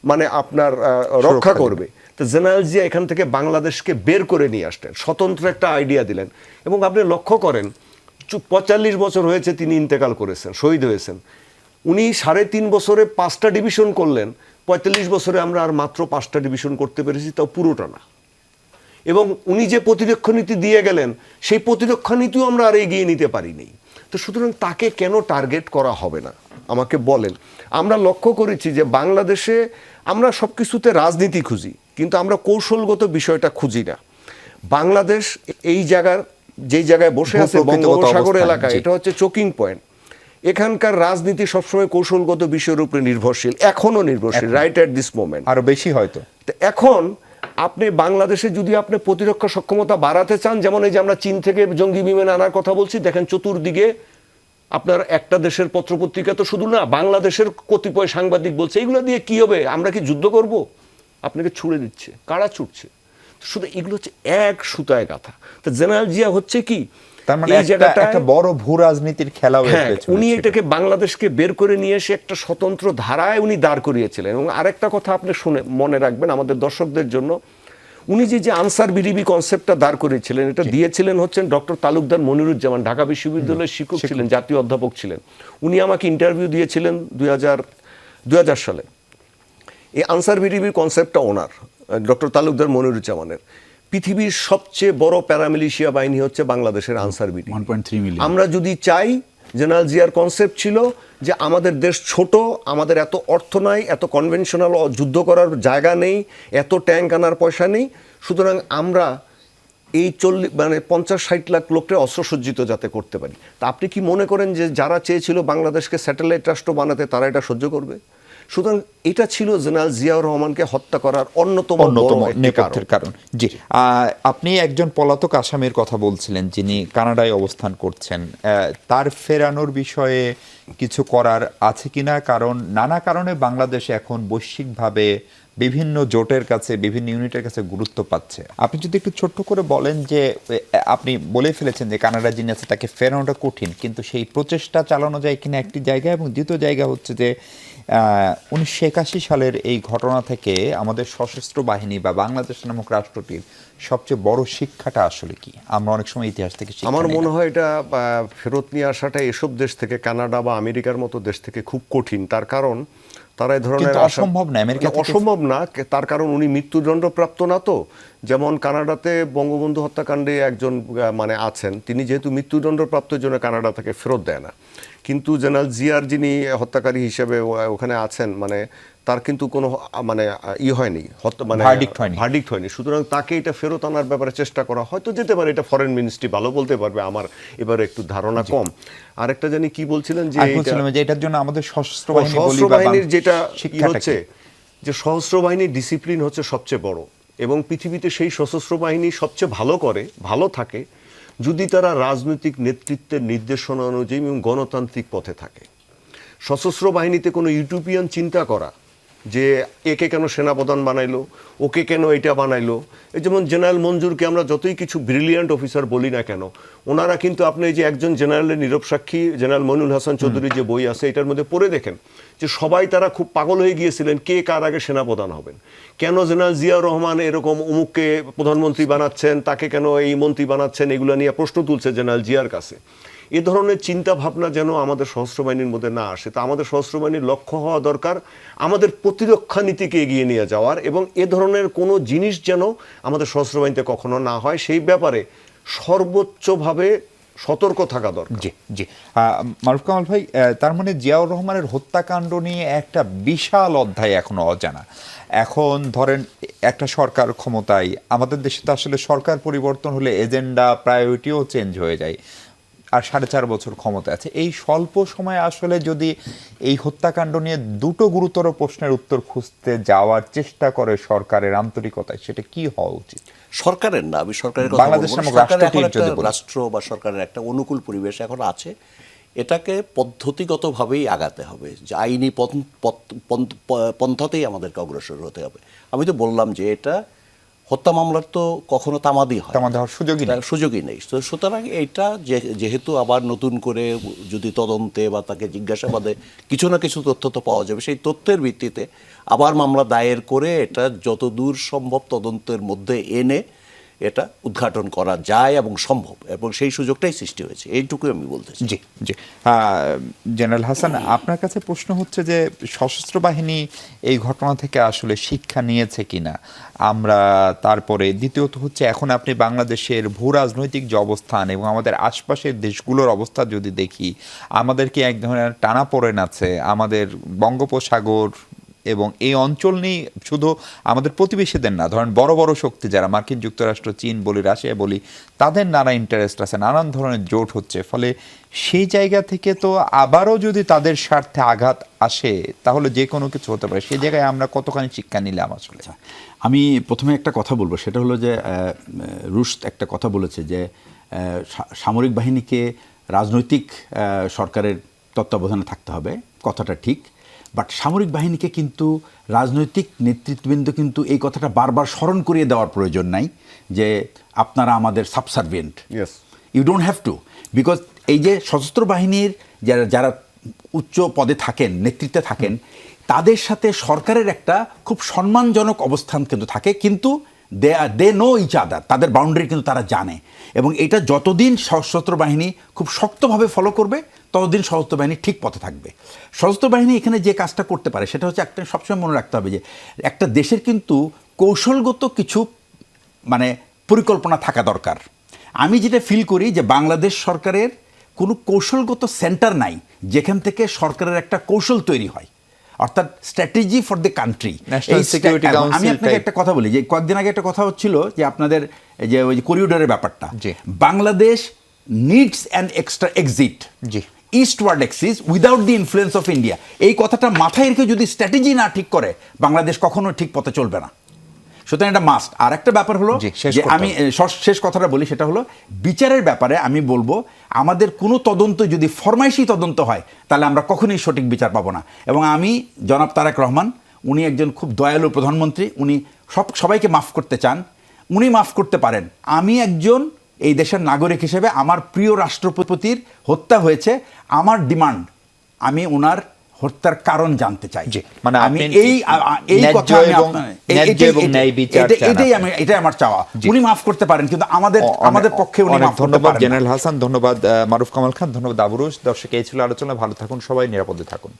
মানে আপনার রক্ষা করবে। তো জেনারেল জিয়া এখান থেকে বাংলাদেশকে বের করে নিয়ে আসলেন, স্বতন্ত্র একটা আইডিয়া দিলেন। এবং আপনি লক্ষ্য করেন 45 বছর হয়েছে তিনি ইন্তেকাল করেছেন, শহীদ হয়েছেন। উনি 3.5 বছরে 5টা ডিভিশন করলেন, 45 বছরে আমরা আর মাত্র 5টা ডিভিশন করতে পেরেছি, তাও পুরোটা না। এবং উনি যে প্রতিরক্ষা নীতি দিয়ে গেলেন, সেই প্রতিরক্ষা নীতিও আমরা আর এগিয়ে নিতে পারিনি। তো সুতরাং তাকে কেন টার্গেট করা হবে না আমাকে বলেন। আমরা লক্ষ্য করেছি যে বাংলাদেশে আমরা সব কিছুতে রাজনীতি খুঁজি, কিন্তু আমরা কৌশলগত বিষয়টা খুঁজি না। বাংলাদেশ এই যেই জায়গায় বসে আছে বঙ্গোপসাগর এলাকায়, এটা হচ্ছে চোকিং পয়েন্ট। এখানকার রাজনীতি সবসময় কৌশলগত বিষয়ের উপরে নির্ভরশীল, এখনো নির্ভরশীল, রাইট অ্যাট দিস মোমেন্ট, আরো বেশি হয়তো। তো এখন আপনি বাংলাদেশে যদি আপনি প্রতিরক্ষা সক্ষমতা বাড়াতে চান, যেমন এই যে আমরা চীন থেকে জঙ্গি বিমান আনার কথা বলছি, দেখেন চতুর্দিকে আপনার একটা দেশের পত্রপত্রিকা তো শুধু না, বাংলাদেশের কতিপয় সাংবাদিক বলছে এগুলো দিয়ে কি হবে, আমরা কি যুদ্ধ করব? আপনাকে ছুড়ে দিচ্ছে, কারা ছুটছে? শুধু এগুলো হচ্ছে এক সুতায় গাথা। তো জেনারেল জিয়া হচ্ছে কি, তার মানে একটা বড় ভূ রাজনীতির খেলা হ্যাঁ, উনি এটাকে বাংলাদেশকে বের করে নিয়ে এসে একটা স্বতন্ত্র ধারায় উনি দাঁড় করিয়েছিলেন। এবং আরেকটা কথা আপনি শুনে মনে রাখবেন আমাদের দর্শকদের জন্য, উনি যে আনসার বিডিবি কনসেপ্টটা দাঁড় করেছিলেন, এটা দিয়েছিলেন হচ্ছেন ডক্টর তালুকদার মনিরুজ্জামান, ঢাকা বিশ্ববিদ্যালয়ের শিক্ষক ছিলেন, জাতীয় অধ্যাপক ছিলেন। উনি আমাকে ইন্টারভিউ দিয়েছিলেন 2000 সালে। এই আনসার বিডিবির কনসেপ্টটা ওনার, ডক্টর তালুকদার মনিরুজ্জামানের। পৃথিবীর সবচেয়ে বড় প্যারামিলিশিয়া বাহিনী হচ্ছে বাংলাদেশের আনসার বিডি, 1.3 মিলিয়ন। আমরা যদি চাই, জেনারেল জিয়ার কনসেপ্ট ছিল যে আমাদের দেশ ছোট, আমাদের এত অর্থ নাই, এত কনভেনশনাল যুদ্ধ করার জায়গা নেই, এত ট্যাঙ্ক আনার পয়সা নেই, সুতরাং আমরা এই 50-60 লাখ লোককে অস্ত্রসজ্জিত যাতে করতে পারি। তা আপনি কি মনে করেন যে যারা চেয়েছিল বাংলাদেশকে স্যাটেলাইট রাষ্ট্র বানাতে, তারা এটা সহ্য করবে? সুতরাং এটা ছিল জেনারেল জিয়াউর রহমানকে হত্যা করার অন্যতম নেপথ্যের কারণ। জি, আপনি একজন পলাতক আসামির কথা বলছিলেন যিনি কানাডায় অবস্থান করছেন, তার ফেরানোর বিষয়ে কিছু করার আছে কিনা? কারণ নানা কারণে বাংলাদেশে এখন বৈশ্বিকভাবে বিভিন্ন জোটের কাছে, বিভিন্ন ইউনিটের কাছে গুরুত্ব পাচ্ছে। আপনি যদি একটু ছোট্ট করে বলেন যে আপনি বলে ফেলেছেন যে কানাডা যিনি আছে তাকে ফেরানোটা কঠিন, কিন্তু সেই প্রচেষ্টা চালানো যায় কিনা একটি জায়গা, এবং দ্বিতীয় জায়গা হচ্ছে যে 1981 সালের এই ঘটনা থেকে আমাদের সশস্ত্র বাহিনী বা বাংলাদেশ নামক রাষ্ট্রটির সবচেয়ে বড় শিক্ষাটা আসলে কি? আমরা অনেক সময় ইতিহাস থেকে শিক্ষা আমার নিই না। মনে হয় এটা ফেরত নিয়ে আসাটা এসব দেশ থেকে, কানাডা বা আমেরিকার মতো দেশ থেকে খুব কঠিন। তার কারণ তারা এই ধরনের অসম্ভব না, আমেরিকা থেকে অসম্ভব না, তার কারণ উনি মৃত্যুদণ্ডপ্রাপ্ত না। তো যেমন কানাডাতে বঙ্গবন্ধু হত্যাকাণ্ডে একজন আছেন, তিনি যেহেতু মৃত্যুদণ্ডপ্রাপ্তের জন্য কানাডা থেকে ফেরত দেয় না, কিন্তু জেনারেল জিয়ার যিনি হত্যাকারী হিসেবে ওখানে আছেন, তার কিন্তু কোনো হয়নি, ভার্ডিক্ট হয়নি। সুতরাং তাকে এটা ফেরত আনার ব্যাপারে চেষ্টা করা হয়তো যেতে পারে, এটা ফরেন মিনিস্ট্রি ভালো বলতে পারবে, আমার এবারে একটু ধারণা কম। আরেকটা জানি কি বলছিলেন যে এটার জন্য আমাদের সশস্ত্র বাহিনীর যেটা হচ্ছে যে সশস্ত্র বাহিনীর ডিসিপ্লিন হচ্ছে সবচেয়ে বড়, এবং পৃথিবীতে সেই সশস্ত্র বাহিনী সবচেয়ে ভালো থাকে যদি তারা রাজনৈতিক নেতৃত্বের নির্দেশনা অনুযায়ী এবং গণতান্ত্রিক পথে থাকে। সশস্ত্র বাহিনীতে কোনো ইউটোপিয়ান চিন্তা করা যে একে কেন সেনাপ্রধান বানাইলো, ওকে কেন এটা বানাইলো, এই যেমন জেনারেল মঞ্জুরকে আমরা যতই কিছু ব্রিলিয়ান্ট অফিসার বলি না কেন, ওনারা কিন্তু আপনি যে একজন জেনারেলের নীরব সাক্ষী জেনারেল মইনুল হাসান চৌধুরীর যে বই আছে, এটার মধ্যে পড়ে দেখেন যে সবাই তারা খুব পাগল হয়ে গিয়েছিলেন কে কার আগে সেনাপ্রধান হবেন, কেন জেনারেল জিয়াউর রহমান এরকম অমুককে প্রধানমন্ত্রী বানাচ্ছেন, তাকে কেন এই মন্ত্রী বানাচ্ছেন, এগুলো নিয়ে প্রশ্ন তুলছে জেনারেল জিয়ার কাছে। এ ধরনের চিন্তা ভাবনা যেন আমাদের সশস্ত্র বাহিনীর মধ্যে না আসে। তা আমাদের সশস্ত্র বাহিনীর লক্ষ্য হওয়া দরকার আমাদের প্রতিরক্ষা নীতিকে এগিয়ে নিয়ে যাওয়ার, এবং এ ধরনের কোনো জিনিস যেন আমাদের সশস্ত্র বাহিনীতে কখনো না হয়, সেই ব্যাপারে সর্বোচ্চভাবে সতর্ক থাকা দরকার। জি জি, মারুফ কামাল ভাই, তার মানে জিয়াউর রহমানের হত্যাকাণ্ড নিয়ে একটা বিশাল অধ্যায় এখনো অজানা। এখন ধরেন একটা সরকার ক্ষমতায়, আমাদের দেশে তো আসলে সরকার পরিবর্তন হলে এজেন্ডা প্রায়োরিটিও চেঞ্জ হয়ে যায়, আর 4.5 বছর ক্ষমতা আছে। এই স্বল্প সময়ে আসলে যদি এই হত্যাকাণ্ড নিয়ে দুটো গুরুতর প্রশ্নের উত্তর খুঁজতে যাওয়ার চেষ্টা করে সরকারের আন্তরিকতায়, সেটা কি হওয়া উচিত? সরকারের না, আমি সরকারের কথা বাংলাদেশ নামক রাষ্ট্র বা সরকারের একটা অনুকূল পরিবেশ এখন আছে, এটাকে পদ্ধতিগতভাবেই আগাতে হবে, যে আইনি পন্থাতেই আমাদেরকে অগ্রসর হতে হবে। আমি তো বললাম যে এটা হত্যা মামলার তো কখনো তামাদি হয়, তামাদি হওয়ার সুযোগই নেই। তো সুতরাং এইটা যেহেতু আবার নতুন করে যদি তদন্তে বা তাকে জিজ্ঞাসাবাদে কিছু না কিছু তথ্য তো পাওয়া যাবে, সেই তথ্যের ভিত্তিতে আবার মামলা দায়ের করে এটা যতদূর সম্ভব তদন্তের মধ্যে এনে এটা উদ্ঘাটন করা যায় এবং সম্ভব, এবং সেই সুযোগটাই সৃষ্টি হয়েছে, এইটুকুই আমি বলতে চাই। জি জি জেনারেল হাসান, আপনার কাছে প্রশ্ন হচ্ছে যে সশস্ত্র বাহিনী এই ঘটনা থেকে আসলে শিক্ষা নিয়েছে কিনা আমরা, তারপরে দ্বিতীয়ত হচ্ছে এখন আপনি বাংলাদেশের ভূ রাজনৈতিক যে অবস্থান এবং আমাদের আশপাশের দেশগুলোর অবস্থা যদি দেখি, আমাদের কি এক ধরনের টানাপোড়েন আছে আমাদের বঙ্গোপসাগর এবং এই অঞ্চল নিয়ে, শুধু আমাদের প্রতিবেশীদের না, ধরেন বড় বড় শক্তি যারা মার্কিন যুক্তরাষ্ট্র, চীন বলি, রাশিয়া বলি, তাদের নানা ইন্টারেস্ট আছে, নানান ধরনের জোট হচ্ছে, ফলে সেই জায়গা থেকে তো আবারও যদি তাদের স্বার্থে আঘাত আসে তাহলে যে কোনো কিছু হতে পারে। সেই জায়গায় আমরা কতখানি শিক্ষা নিলাম আসলে? আমি প্রথমে একটা কথা বলবো, সেটা হলো যে রুশ একটা কথা বলেছে যে সামরিক বাহিনীকে রাজনৈতিক সরকারের তত্ত্বাবধানে থাকতে হবে, কথাটা ঠিক, বাট সামরিক বাহিনীকে কিন্তু রাজনৈতিক নেতৃত্ববৃন্দ কিন্তু এই কথাটা বারবার স্মরণ করিয়ে দেওয়ার প্রয়োজন নাই যে আপনারা আমাদের subservient. Yes. You don't have to, because এই যে সশস্ত্র বাহিনীর যারা উচ্চ পদে থাকেন, নেতৃত্বে থাকেন, তাদের সাথে সরকারের একটা খুব সম্মানজনক অবস্থান কিন্তু থাকে, কিন্তু দে নো ইচ আদার, তাদের বাউন্ডারি কিন্তু তারা জানে, এবং এটা যতদিন সশস্ত্র বাহিনী খুব শক্তভাবে ফলো করবে ততদিন সশস্ত্র বাহিনী ঠিক পথে থাকবে। সশস্ত্র বাহিনী এখানে যে কাজটা করতে পারে সেটা হচ্ছে, একটা সবসময় মনে রাখতে হবে যে একটা দেশের কিন্তু কৌশলগত কিছু মানে পরিকল্পনা থাকা দরকার। আমি যেটা ফিল করি যে বাংলাদেশ সরকারের কোনো কৌশলগত সেন্টার নাই যেখান থেকে সরকারের একটা কৌশল তৈরি হয়, অর্থাৎ strategy for the country. National security আমি কাউন্সিল আপনাকে একটা কথা বলি, যে কয়েকদিন আগে একটা কথা হচ্ছিল যে আপনাদের যে ওই করিডোরের ব্যাপারটা, জি। Bangladesh needs an extra exit, জি। Eastward axis without the influence of India. এই কথাটা মাথায় রেখে যদি স্ট্র্যাটেজি না ঠিক করে, বাংলাদেশ কখনো ঠিক পথে চলবে না। সুতরাং এটা মাস্ট। আর একটা ব্যাপার হলো জি, শেষ যে করতে আমি হবে। শেষ কথাটা বলি, সেটা হলো বিচারের ব্যাপারে আমি বলবো আমাদের কোনো তদন্ত যদি ফরমাইশি তদন্ত হয় তাহলে আমরা কখনোই সঠিক বিচার পাবো না। এবং আমি জনাব তারেক রহমান, উনি একজন খুব দয়ালু প্রধানমন্ত্রী, উনি সবাইকে মাফ করতে চান, উনি মাফ করতে পারেন। আমি একজন এই দেশের নাগরিক হিসেবে আমার প্রিয় রাষ্ট্রপতির হত্যা হয়েছে, আমার ডিমান্ড আমি ওনার হত্যার কারণ জানতে চাই। জি, মানে আমি আপনি এই কথা আমি ন্যায্য এবং ন্যায় বিচার চান আপনি। এটাই আমার চাওয়া। উনি মাফ করতে পারেন, কিন্তু আমাদের পক্ষে উনি অনেক মাফ করতে ধন্যবাদ পারেন না। জেনারেল হাসান, ধন্যবাদ মারুফ কামাল খান, ধন্যবাদ আবুরুশ। দর্শক এই ছিল আলোচনা, ভালো থাকুন সবাই, নিরাপদে থাকুন।